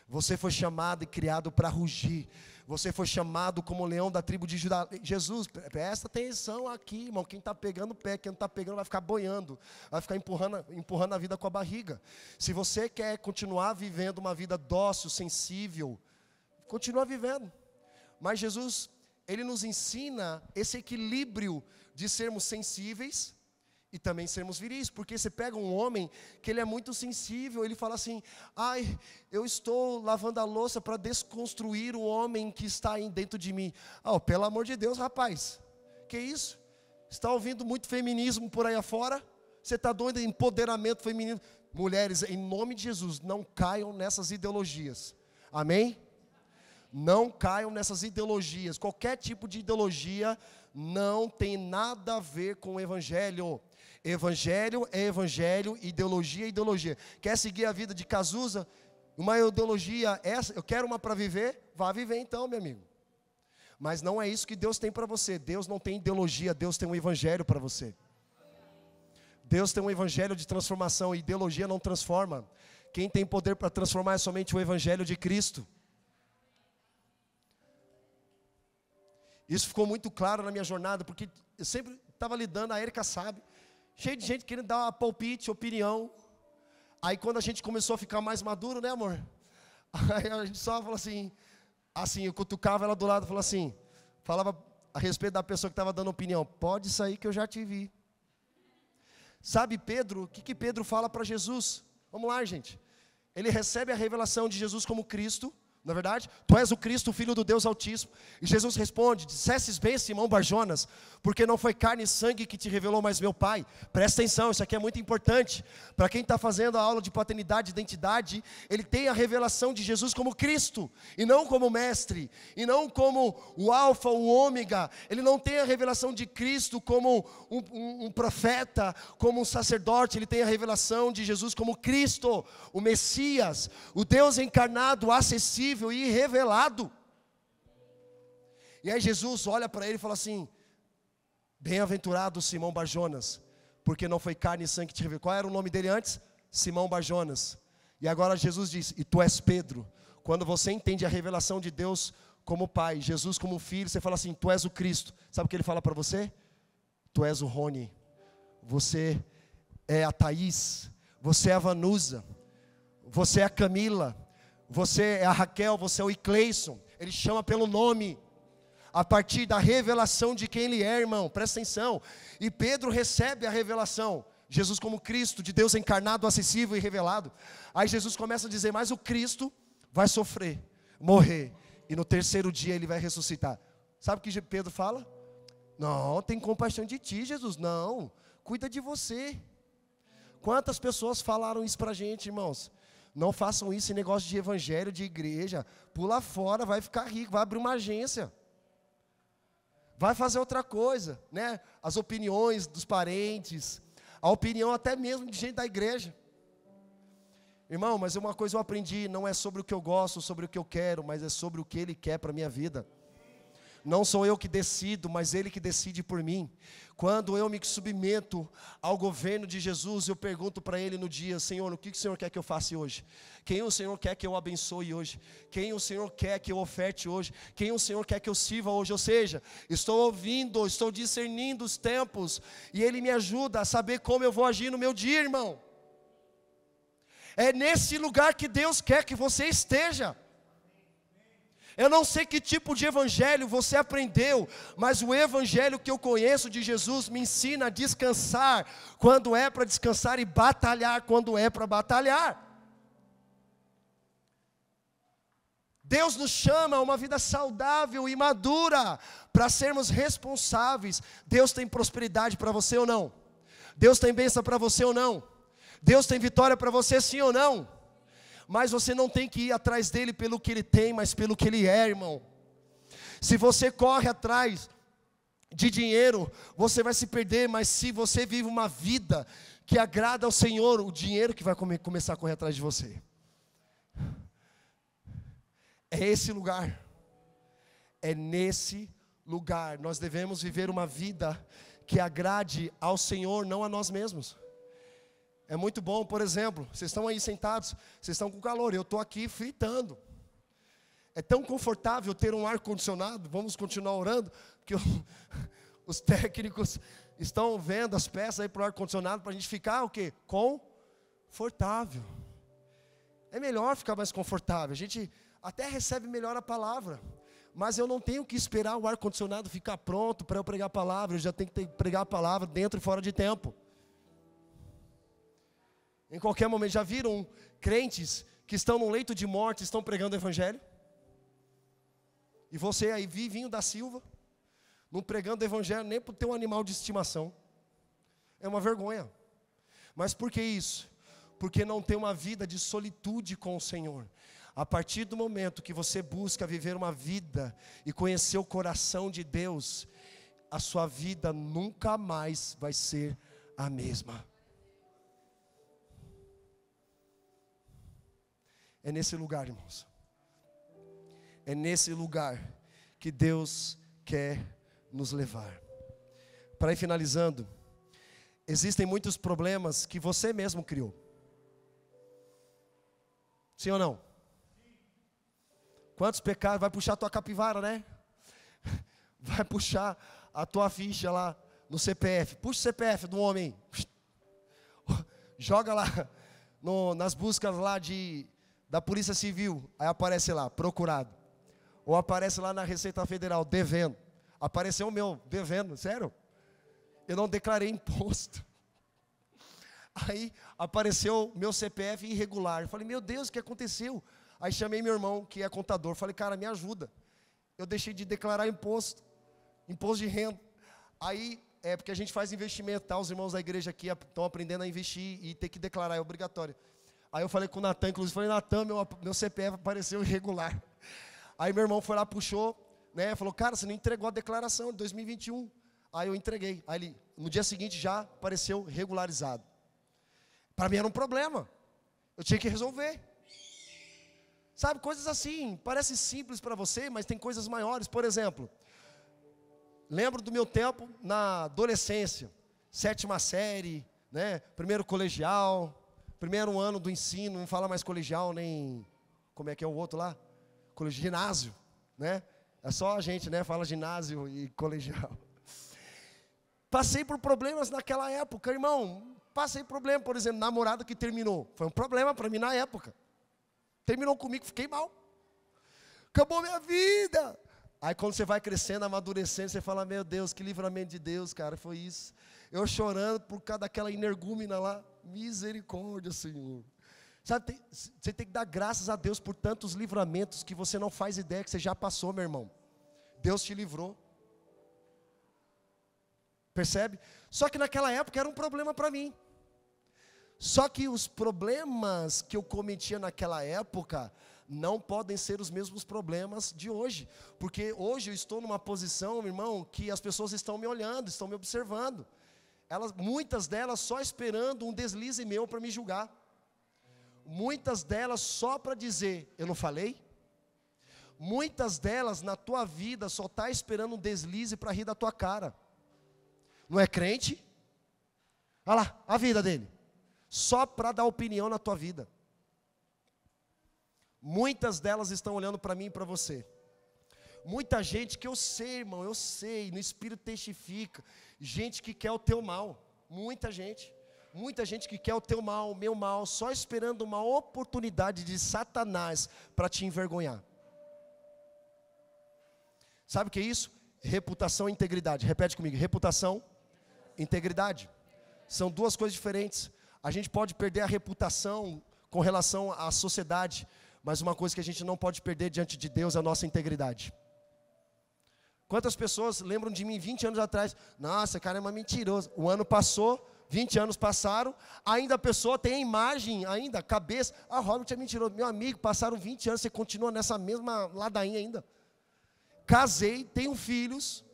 Você foi chamado e criado para rugir. Você foi chamado como leão da tribo de Judá. Jesus, presta atenção aqui, irmão. Quem está pegando o pé, quem não está pegando vai ficar boiando. Vai ficar empurrando a vida com a barriga. Se você quer continuar vivendo uma vida dócil, sensível, continua vivendo. Mas Jesus, Ele nos ensina esse equilíbrio de sermos sensíveis e também sermos viris, porque você pega um homem que ele é muito sensível, ele fala assim: ai, eu estou lavando a louça para desconstruir o homem que está aí dentro de mim. Oh, pelo amor de Deus, rapaz, que isso? Está ouvindo muito feminismo por aí afora? Você está doido em empoderamento feminino? Mulheres, em nome de Jesus, não caiam nessas ideologias, amém? Não caiam nessas ideologias. Qualquer tipo de ideologia não tem nada a ver com o Evangelho. Evangelho é Evangelho, ideologia é ideologia. Quer seguir a vida de Cazuza? Uma ideologia essa, eu quero uma para viver? Vá viver então, meu amigo. Mas não é isso que Deus tem para você. Deus não tem ideologia, Deus tem um Evangelho para você. Deus tem um Evangelho de transformação, e ideologia não transforma. Quem tem poder para transformar é somente o Evangelho de Cristo. Isso ficou muito claro na minha jornada, porque eu sempre estava lidando, a Érica sabe, cheio de gente querendo dar palpite, opinião. Aí quando a gente começou a ficar mais maduro, né, amor? Aí a gente só falou assim, eu cutucava ela do lado, falava a respeito da pessoa que estava dando opinião: pode sair que eu já te vi. Sabe Pedro, o que Pedro fala para Jesus? Vamos lá, gente. Ele recebe a revelação de Jesus como Cristo. Na verdade, tu és o Cristo, o Filho do Deus Altíssimo. E Jesus responde: dissestes bem, Simão Barjonas, porque não foi carne e sangue que te revelou, mas meu Pai. Presta atenção, isso aqui é muito importante. Para quem está fazendo a aula de paternidade e identidade, ele tem a revelação de Jesus como Cristo, e não como mestre, e não como o alfa, o ômega. Ele não tem a revelação de Cristo como um profeta, como um sacerdote. Ele tem a revelação de Jesus como Cristo, o Messias, o Deus encarnado, acessível e revelado. E aí Jesus olha para ele e fala assim: bem-aventurado Simão Barjonas, porque não foi carne e sangue que te revelou. Qual era o nome dele antes? Simão Barjonas. E agora Jesus diz: e tu és Pedro. Quando você entende a revelação de Deus como Pai, Jesus como Filho, você fala assim: tu és o Cristo. Sabe o que ele fala para você? Tu és o Rony, você é a Thaís, você é a Vanusa, você é a Camila, você é a Raquel, você é o Icleison. Ele chama pelo nome, a partir da revelação de quem ele é, irmão. Presta atenção. E Pedro recebe a revelação, Jesus como Cristo, de Deus encarnado, acessível e revelado. Aí Jesus começa a dizer: mas o Cristo vai sofrer, morrer, e no terceiro dia ele vai ressuscitar. Sabe o que Pedro fala? Não, tem compaixão de ti, Jesus. Não, cuida de você. Quantas pessoas falaram isso para a gente, irmãos? Não façam isso em negócio de evangelho, de igreja. Pula fora, vai ficar rico, vai abrir uma agência, vai fazer outra coisa, né? As opiniões dos parentes, a opinião até mesmo de gente da igreja. Irmão, mas uma coisa eu aprendi: não é sobre o que eu gosto, sobre o que eu quero, mas é sobre o que Ele quer para a minha vida. Não sou eu que decido, mas Ele que decide por mim. Quando eu me submeto ao governo de Jesus, eu pergunto para Ele no dia: Senhor, o que o Senhor quer que eu faça hoje? Quem o Senhor quer que eu abençoe hoje? Quem o Senhor quer que eu oferte hoje? Quem o Senhor quer que eu sirva hoje? Ou seja, estou ouvindo, estou discernindo os tempos, e Ele me ajuda a saber como eu vou agir no meu dia, irmão. É nesse lugar que Deus quer que você esteja. Eu não sei que tipo de evangelho você aprendeu, mas o evangelho que eu conheço de Jesus me ensina a descansar quando é para descansar e batalhar quando é para batalhar. Deus nos chama a uma vida saudável e madura, para sermos responsáveis. Deus tem prosperidade para você ou não? Deus tem bênção para você ou não? Deus tem vitória para você, sim ou não? Mas você não tem que ir atrás dele pelo que ele tem, mas pelo que ele é, irmão. Se você corre atrás de dinheiro, você vai se perder. Mas se você vive uma vida que agrada ao Senhor, o dinheiro que vai começar a correr atrás de você. É esse lugar. É nesse lugar. Nós devemos viver uma vida que agrade ao Senhor, não a nós mesmos. É muito bom, por exemplo, vocês estão aí sentados, vocês estão com calor, eu estou aqui fritando. É tão confortável ter um ar-condicionado, vamos continuar orando, porque os técnicos estão vendo as peças aí para o ar-condicionado, para a gente ficar o quê? Confortável. É melhor ficar mais confortável, a gente até recebe melhor a palavra, mas eu não tenho que esperar o ar-condicionado ficar pronto para eu pregar a palavra, eu já tenho que pregar a palavra dentro e fora de tempo. Em qualquer momento, já viram crentes que estão no leito de morte, estão pregando o evangelho? E você aí, Vivinho da Silva, não pregando o evangelho nem para o teu animal de estimação. É uma vergonha. Mas por que isso? Porque não tem uma vida de solitude com o Senhor. A partir do momento que você busca viver uma vida e conhecer o coração de Deus, a sua vida nunca mais vai ser a mesma. É nesse lugar, irmãos. É nesse lugar que Deus quer nos levar. Para ir finalizando, existem muitos problemas que você mesmo criou. Sim ou não? Quantos pecados? Vai puxar a tua capivara, né? Vai puxar a tua ficha lá no CPF. Puxa o CPF do homem. Joga lá nas buscas lá da Polícia Civil, aí aparece lá, procurado. Ou aparece lá na Receita Federal, devendo. Apareceu o meu, devendo, sério? Eu não declarei imposto. Aí apareceu meu CPF irregular. Eu falei, meu Deus, o que aconteceu? Aí chamei meu irmão, que é contador, falei, cara, me ajuda. Eu deixei de declarar imposto de renda. Aí, porque a gente faz investimento, tá? Os irmãos da igreja aqui estão aprendendo a investir e ter que declarar, é obrigatório. Aí eu falei com o Natan, inclusive, falei, Natan, meu CPF apareceu irregular. Aí meu irmão foi lá, puxou, né, falou, cara, você não entregou a declaração de 2021. Aí eu entreguei. Aí no dia seguinte já apareceu regularizado. Para mim era um problema. Eu tinha que resolver. Sabe, coisas assim, parece simples para você, mas tem coisas maiores. Por exemplo, lembro do meu tempo na adolescência, 7ª série, né, primeiro colegial, primeiro ano do ensino, não fala mais colegial, nem, como é que é o outro lá? Ginásio, né? É só a gente, né, fala ginásio e colegial. Passei por problemas naquela época, irmão. Passei por problema, por exemplo, namorada que terminou. Foi um problema para mim na época. Terminou comigo, fiquei mal. Acabou minha vida. Aí quando você vai crescendo, amadurecendo, você fala, meu Deus, que livramento de Deus, cara, foi isso. Eu chorando por causa daquela energúmena lá. Misericórdia, Senhor. Sabe, você tem que dar graças a Deus por tantos livramentos que você não faz ideia que você já passou, meu irmão. Deus te livrou. Percebe? Só que naquela época era um problema para mim. Só que os problemas que eu cometia naquela época não podem ser os mesmos problemas de hoje. Porque hoje eu estou numa posição, meu irmão, que as pessoas estão me olhando, estão me observando. Muitas delas só esperando um deslize meu para me julgar. Muitas delas só para dizer, eu não falei? Muitas delas na tua vida só está esperando um deslize para rir da tua cara. Não é crente? Olha lá, a vida dele. Só para dar opinião na tua vida. Muitas delas estão olhando para mim e para você. Muita gente que eu sei, irmão, eu sei, no Espírito testifica. Gente que quer o teu mal. Muita gente que quer o teu mal, o meu mal, só esperando uma oportunidade de Satanás para te envergonhar. Sabe o que é isso? Reputação e integridade. Repete comigo, reputação, integridade. São duas coisas diferentes. A gente pode perder a reputação com relação à sociedade, mas uma coisa que a gente não pode perder diante de Deus é a nossa integridade. Quantas pessoas lembram de mim 20 anos atrás? Nossa, cara, é uma mentirosa. O ano passou, 20 anos passaram, ainda a pessoa tem a imagem, ainda, a cabeça. Ah, Robert é mentiroso. Meu amigo, passaram 20 anos, você continua nessa mesma ladainha ainda. Casei, tenho filhos,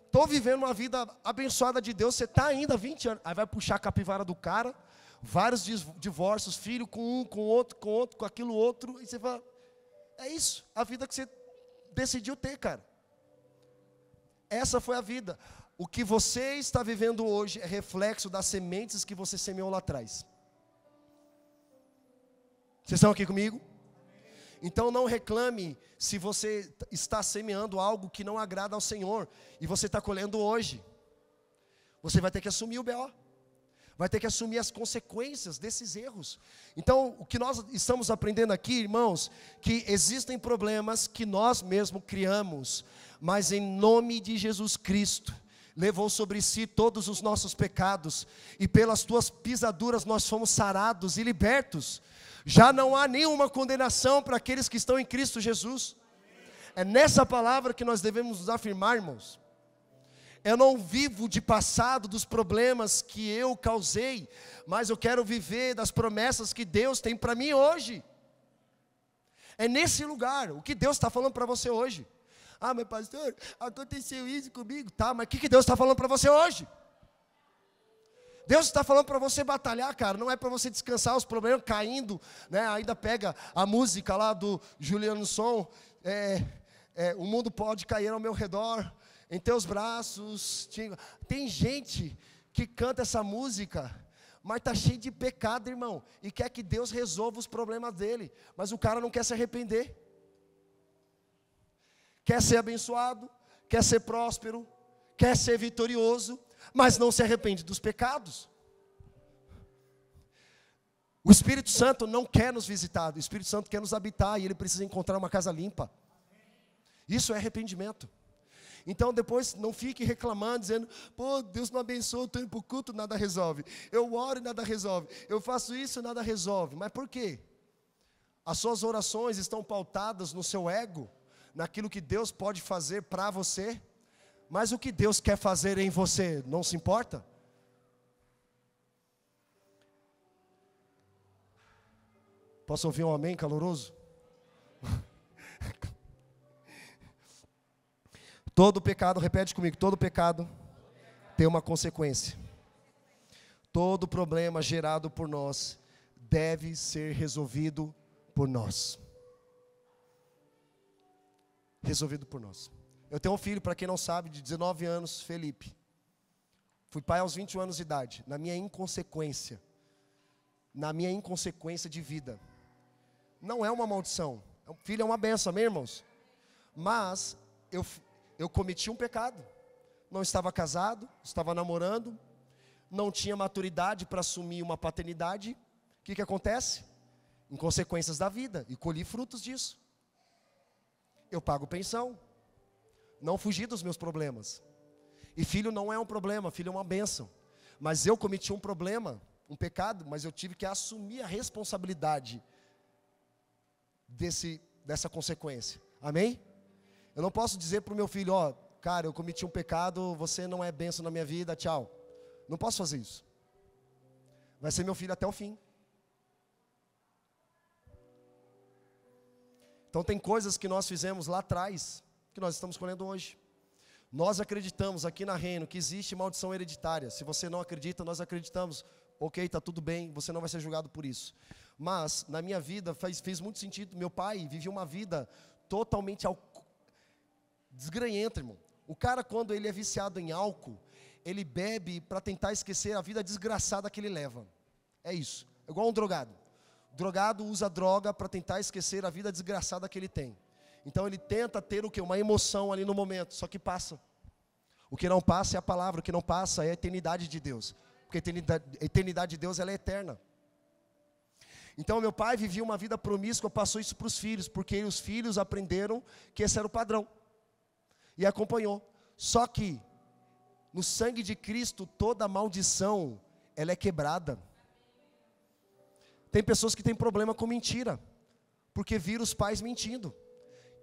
estou vivendo uma vida abençoada de Deus, você está ainda 20 anos. Aí vai puxar a capivara do cara, vários divórcios, filho com um, com outro, com aquilo outro, e você fala, é isso, a vida que você decidiu ter, cara. Essa foi a vida. O que você está vivendo hoje é reflexo das sementes que você semeou lá atrás. Vocês estão aqui comigo? Então não reclame se você está semeando algo que não agrada ao Senhor, e você está colhendo hoje. Você vai ter que assumir o BO. Vai ter que assumir as consequências desses erros. Então, o que nós estamos aprendendo aqui, irmãos, que existem problemas que nós mesmos criamos, mas em nome de Jesus Cristo, levou sobre si todos os nossos pecados, e pelas tuas pisaduras nós fomos sarados e libertos. Já não há nenhuma condenação para aqueles que estão em Cristo Jesus. É nessa palavra que nós devemos nos afirmar, irmãos. Eu não vivo de passado, dos problemas que eu causei, mas eu quero viver das promessas que Deus tem para mim hoje. É nesse lugar, o que Deus está falando para você hoje. Ah, mas pastor, aconteceu isso comigo. Tá, mas o que Deus está falando para você hoje? Deus está falando para você batalhar, cara. Não é para você descansar os problemas caindo, né? Ainda pega a música lá do Juliano Som, o mundo pode cair ao meu redor, em teus braços. Tem gente que canta essa música, mas está cheio de pecado, irmão, e quer que Deus resolva os problemas dele, mas o cara não quer se arrepender. Quer ser abençoado, quer ser próspero, quer ser vitorioso, mas não se arrepende dos pecados. O Espírito Santo não quer nos visitar, o Espírito Santo quer nos habitar, e ele precisa encontrar uma casa limpa. Isso é arrependimento. Então depois não fique reclamando, dizendo, pô, Deus não abençoa, eu estou indo para o culto, nada resolve. Eu oro e nada resolve. Eu faço isso, nada resolve. Mas por quê? As suas orações estão pautadas no seu ego, naquilo que Deus pode fazer para você, mas o que Deus quer fazer em você, não se importa? Posso ouvir um amém caloroso? Todo pecado, repete comigo, todo pecado tem uma consequência. Todo problema gerado por nós deve ser resolvido por nós. Resolvido por nós. Eu tenho um filho, para quem não sabe, de 19 anos, Felipe. Fui pai aos 21 anos de idade, na minha inconsequência de vida. Não é uma maldição, o filho é uma bênção, amém, irmãos? Mas eu cometi um pecado. Não estava casado, estava namorando, não tinha maturidade para assumir uma paternidade. O que acontece? Inconsequências da vida, e colhi frutos disso. Eu pago pensão, não fugi dos meus problemas. E filho não é um problema, filho é uma bênção. Mas eu cometi um problema, um pecado, mas eu tive que assumir a responsabilidade dessa consequência. Amém? Eu não posso dizer para o meu filho, ó, cara, eu cometi um pecado, você não é bênção na minha vida, tchau. Não posso fazer isso. Vai ser meu filho até o fim. Então tem coisas que nós fizemos lá atrás, que nós estamos colhendo hoje. Nós acreditamos aqui na Reino que existe maldição hereditária. Se você não acredita, nós acreditamos. Ok, está tudo bem, você não vai ser julgado por isso. Mas na minha vida fez muito sentido. Meu pai vivia uma vida totalmente desgranhenta, irmão. O cara, quando ele é viciado em álcool, ele bebe para tentar esquecer a vida desgraçada que ele leva. É isso, é igual um drogado. O drogado usa droga para tentar esquecer a vida desgraçada que ele tem. Então ele tenta ter o quê? Uma emoção ali no momento, só que passa. O que não passa é a palavra, o que não passa é a eternidade de Deus. Porque a eternidade de Deus, ela é eterna. Então meu pai vivia uma vida promíscua, passou isso para os filhos, porque os filhos aprenderam que esse era o padrão. E acompanhou. Só que no sangue de Cristo toda maldição ela é quebrada. Tem pessoas que têm problema com mentira, porque viram os pais mentindo.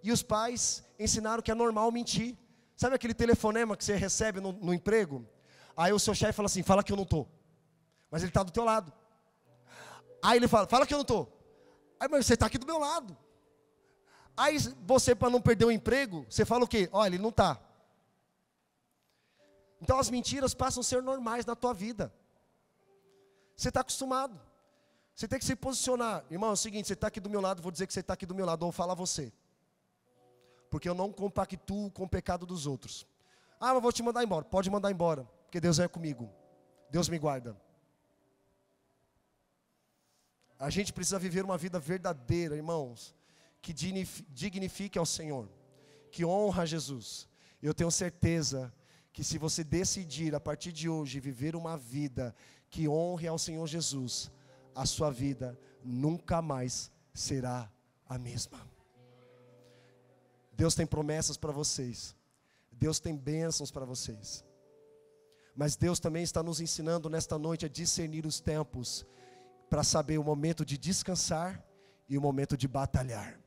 E os pais ensinaram que é normal mentir. Sabe aquele telefonema que você recebe no emprego? Aí o seu chefe fala assim, fala que eu não estou. Mas ele está do teu lado. Aí ele fala que eu não estou. Aí, mas você está aqui do meu lado. Aí você, para não perder o emprego, você fala o quê? Olha, ele não está. Então as mentiras passam a ser normais na tua vida. Você está acostumado. Você tem que se posicionar. Irmão, é o seguinte, você está aqui do meu lado, vou dizer que você está aqui do meu lado, ou falar você. Porque eu não compactuo com o pecado dos outros. Ah, mas vou te mandar embora. Pode mandar embora, porque Deus é comigo. Deus me guarda. A gente precisa viver uma vida verdadeira, irmãos, que dignifique ao Senhor, que honra a Jesus. Eu tenho certeza que se você decidir a partir de hoje viver uma vida que honre ao Senhor Jesus, a sua vida nunca mais será a mesma. Deus tem promessas para vocês. Deus tem bênçãos para vocês. Mas Deus também está nos ensinando nesta noite a discernir os tempos, para saber o momento de descansar e o momento de batalhar.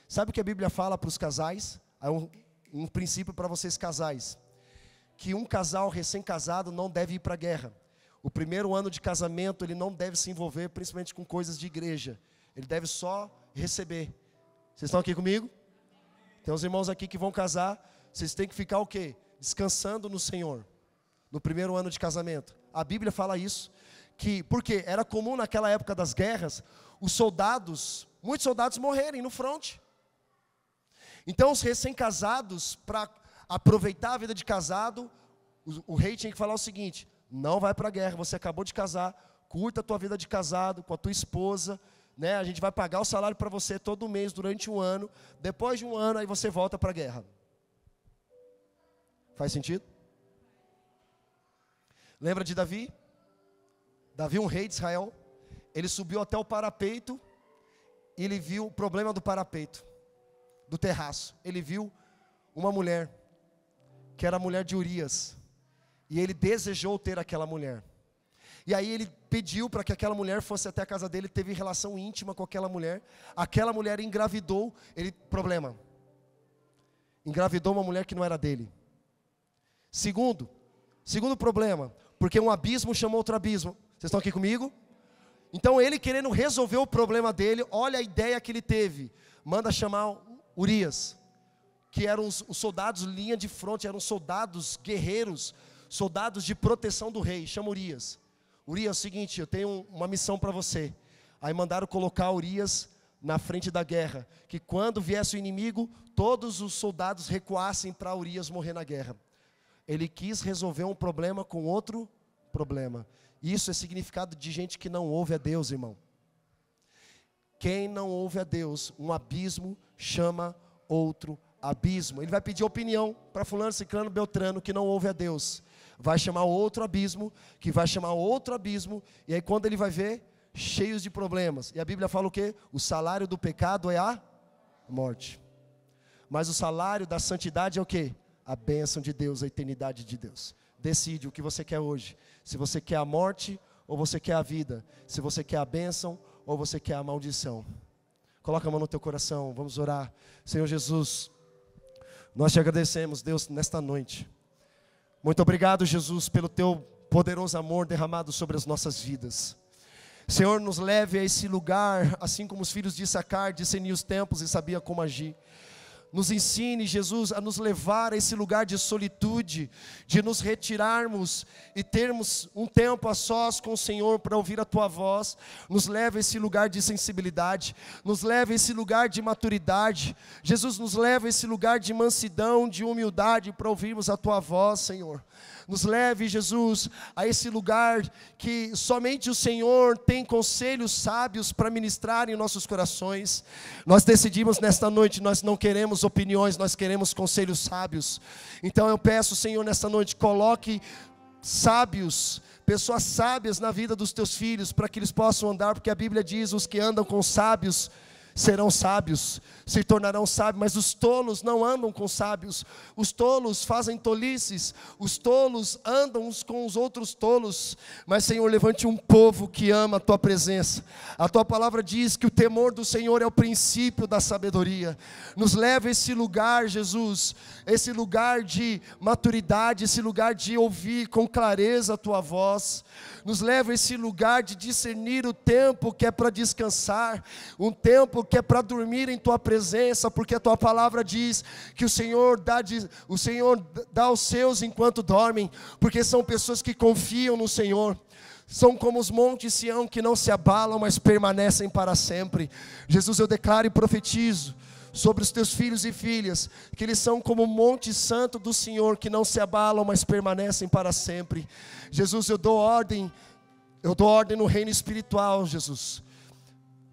Sabe o que a Bíblia fala para os casais? Há um princípio para vocês casais, que um casal recém-casado não deve ir para a guerra. O primeiro ano de casamento ele não deve se envolver principalmente com coisas de igreja. Ele deve só receber. Vocês estão aqui comigo? Tem uns irmãos aqui que vão casar. Vocês têm que ficar o quê? Descansando no Senhor. No primeiro ano de casamento. A Bíblia fala isso. Porque era comum naquela época das guerras, muitos soldados morrerem no fronte. Então os recém-casados, para aproveitar a vida de casado, o rei tinha que falar o seguinte: não vai para a guerra, você acabou de casar, curta a tua vida de casado com a tua esposa, né? A gente vai pagar o salário para você todo mês durante um ano, depois de um ano aí você volta para a guerra. Faz sentido? Lembra de Davi? Davi, um rei de Israel, ele subiu até o parapeito, e ele viu o problema do parapeito, do terraço. Ele viu uma mulher, que era a mulher de Urias, e ele desejou ter aquela mulher. E aí ele pediu para que aquela mulher fosse até a casa dele, teve relação íntima com aquela mulher engravidou, problema, engravidou uma mulher que não era dele. Segundo problema, porque um abismo chamou outro abismo. Vocês estão aqui comigo? Então ele querendo resolver o problema dele, olha a ideia que ele teve. Manda chamar Urias, que eram os soldados linha de fronte, eram soldados guerreiros, soldados de proteção do rei. Chama Urias. Urias, é o seguinte, eu tenho uma missão para você. Aí mandaram colocar Urias na frente da guerra, que quando viesse o inimigo, todos os soldados recuassem para Urias morrer na guerra. Ele quis resolver um problema com outro problema. Isso é significado de gente que não ouve a Deus, irmão. Quem não ouve a Deus, um abismo chama outro abismo. Ele vai pedir opinião para fulano, ciclano, beltrano, que não ouve a Deus. Vai chamar outro abismo, que vai chamar outro abismo, e aí quando ele vai ver, cheios de problemas. E a Bíblia fala o quê? O salário do pecado é a morte. Mas o salário da santidade é o quê? A bênção de Deus, a eternidade de Deus. Decide o que você quer hoje. Se você quer a morte ou você quer a vida. Se você quer a bênção ou você quer a maldição. Coloca a mão no teu coração, vamos orar. Senhor Jesus, nós te agradecemos, Deus, nesta noite. Muito obrigado, Jesus, pelo teu poderoso amor derramado sobre as nossas vidas. Senhor, nos leve a esse lugar, assim como os filhos de Issacar discerniam os tempos e sabia como agir. Nos ensine, Jesus, a nos levar a esse lugar de solitude, de nos retirarmos e termos um tempo a sós com o Senhor para ouvir a Tua voz. Nos leve a esse lugar de sensibilidade, nos leve a esse lugar de maturidade. Jesus, nos leve a esse lugar de mansidão, de humildade para ouvirmos a Tua voz, Senhor. Nos leve, Jesus, a esse lugar que somente o Senhor tem conselhos sábios para ministrar em nossos corações. Nós decidimos nesta noite, nós não queremos opiniões, nós queremos conselhos sábios. Então eu peço, Senhor, nesta noite, coloque sábios, pessoas sábias na vida dos teus filhos, para que eles possam andar, porque a Bíblia diz, os que andam com sábios serão sábios, se tornarão sábios, mas os tolos não andam com sábios, os tolos fazem tolices, os tolos andam uns com os outros tolos. Mas Senhor, levante um povo que ama a Tua presença. A Tua palavra diz que o temor do Senhor é o princípio da sabedoria. Nos leva a esse lugar, Jesus, esse lugar de maturidade, esse lugar de ouvir com clareza a Tua voz. Nos leva a esse lugar de discernir o tempo que é para descansar, um tempo que é para dormir em Tua presença, porque a Tua palavra diz que o Senhor dá aos seus enquanto dormem, porque são pessoas que confiam no Senhor. são como os montes Sião que não se abalam, mas permanecem para sempre. Jesus, eu declaro e profetizo sobre os teus filhos e filhas, que eles são como o monte santo do Senhor, que não se abalam, mas permanecem para sempre. Jesus, eu dou ordem no reino espiritual, Jesus,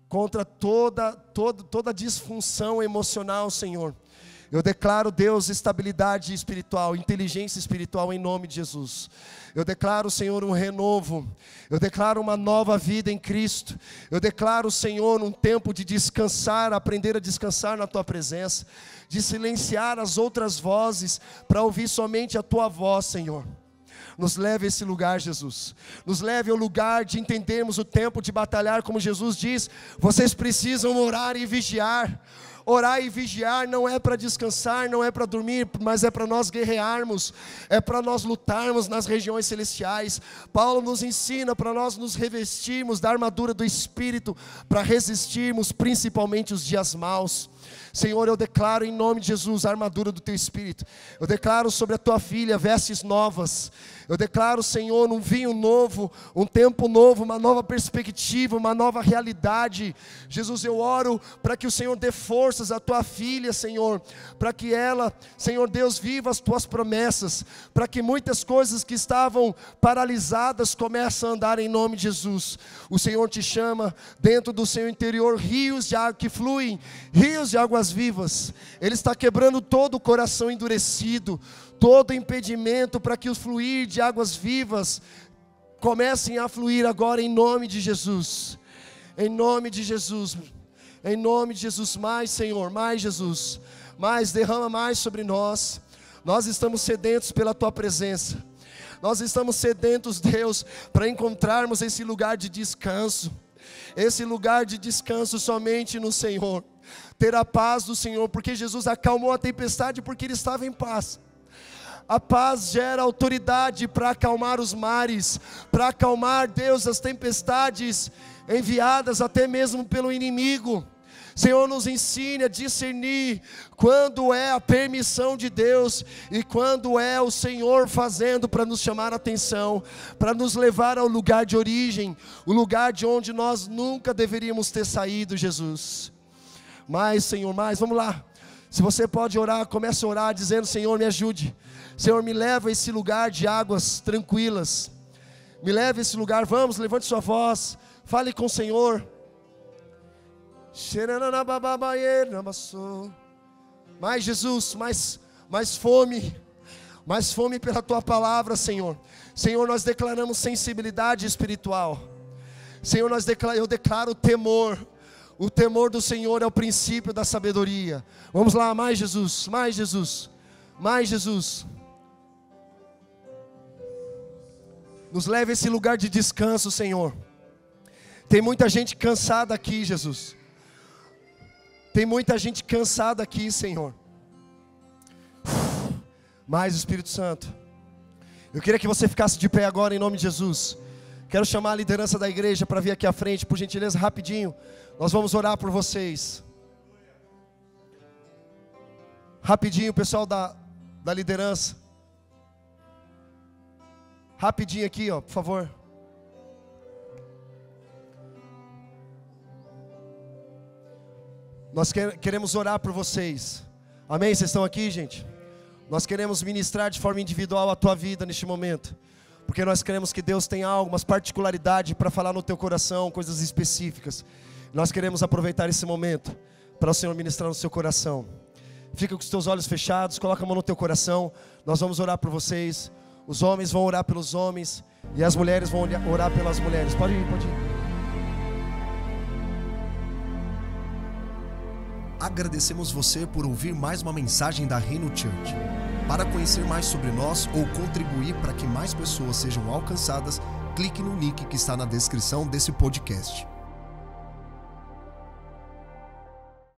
contra toda disfunção emocional, Senhor. Eu declaro, Deus, estabilidade espiritual, inteligência espiritual em nome de Jesus. Eu declaro, Senhor, um renovo. Eu declaro uma nova vida em Cristo. Eu declaro, Senhor, um tempo de descansar, aprender a descansar na Tua presença, de silenciar as outras vozes para ouvir somente a Tua voz, Senhor. Nos leve a esse lugar, Jesus. Nos leve ao lugar de entendermos o tempo de batalhar, como Jesus diz. Vocês precisam orar e vigiar. Orar e vigiar não é para descansar, não é para dormir, mas é para nós guerrearmos, é para nós lutarmos nas regiões celestiais. Paulo nos ensina para nós nos revestirmos da armadura do Espírito, para resistirmos principalmente os dias maus. Senhor, eu declaro em nome de Jesus a armadura do Teu Espírito. Eu declaro sobre a Tua filha vestes novas. Eu declaro, Senhor, um vinho novo, um tempo novo, uma nova perspectiva, uma nova realidade. Jesus, eu oro para que o Senhor dê forças à Tua filha, Senhor, para que ela, Senhor Deus, viva as Tuas promessas, para que muitas coisas que estavam paralisadas comecem a andar em nome de Jesus. O Senhor te chama dentro do seu interior rios de água que fluem, rios de águas vivas. Ele está quebrando todo o coração endurecido, todo impedimento para que o fluir de águas vivas comecem a fluir agora em nome de Jesus. Em nome de Jesus. Em nome de Jesus. Mais, Senhor, mais, Jesus. Mais, derrama mais sobre nós. Nós estamos sedentos pela Tua presença. Nós estamos sedentos, Deus, para encontrarmos esse lugar de descanso. Esse lugar de descanso somente no Senhor. Ter a paz do Senhor, porque Jesus acalmou a tempestade porque Ele estava em paz. A paz gera autoridade para acalmar os mares, para acalmar, Deus, as tempestades enviadas até mesmo pelo inimigo. Senhor, nos ensine a discernir quando é a permissão de Deus e quando é o Senhor fazendo para nos chamar a atenção, para nos levar ao lugar de origem, o lugar de onde nós nunca deveríamos ter saído, Jesus. Mais, Senhor, mais, vamos lá. Se você pode orar, comece a orar dizendo: Senhor, me ajude. Senhor, me leva a esse lugar de águas tranquilas. Me leva a esse lugar, vamos, levante sua voz, fale com o Senhor. Mais, Jesus, mais fome pela Tua palavra, Senhor. Senhor, nós declaramos sensibilidade espiritual. Senhor, eu declaro temor. O temor do Senhor é o princípio da sabedoria. Vamos lá, mais Jesus, mais Jesus, mais Jesus. Nos leve a esse lugar de descanso, Senhor. Tem muita gente cansada aqui, Jesus. Tem muita gente cansada aqui, Senhor. Mais, Espírito Santo. Eu queria que você ficasse de pé agora em nome de Jesus. Quero chamar a liderança da igreja para vir aqui à frente, por gentileza, rapidinho. Nós vamos orar por vocês. Rapidinho, pessoal da liderança. Rapidinho aqui, ó, por favor. Nós queremos orar por vocês. Amém? Vocês estão aqui, gente? Nós queremos ministrar de forma individual a tua vida neste momento. Porque nós queremos que Deus tenha algumas particularidades para falar no teu coração, coisas específicas. Nós queremos aproveitar esse momento para o Senhor ministrar no seu coração. Fica com os teus olhos fechados, coloca a mão no teu coração. Nós vamos orar por vocês. Os homens vão orar pelos homens e as mulheres vão orar pelas mulheres. Pode ir, pode ir. Agradecemos você por ouvir mais uma mensagem da Reino Church. Para conhecer mais sobre nós ou contribuir para que mais pessoas sejam alcançadas, clique no link que está na descrição desse podcast.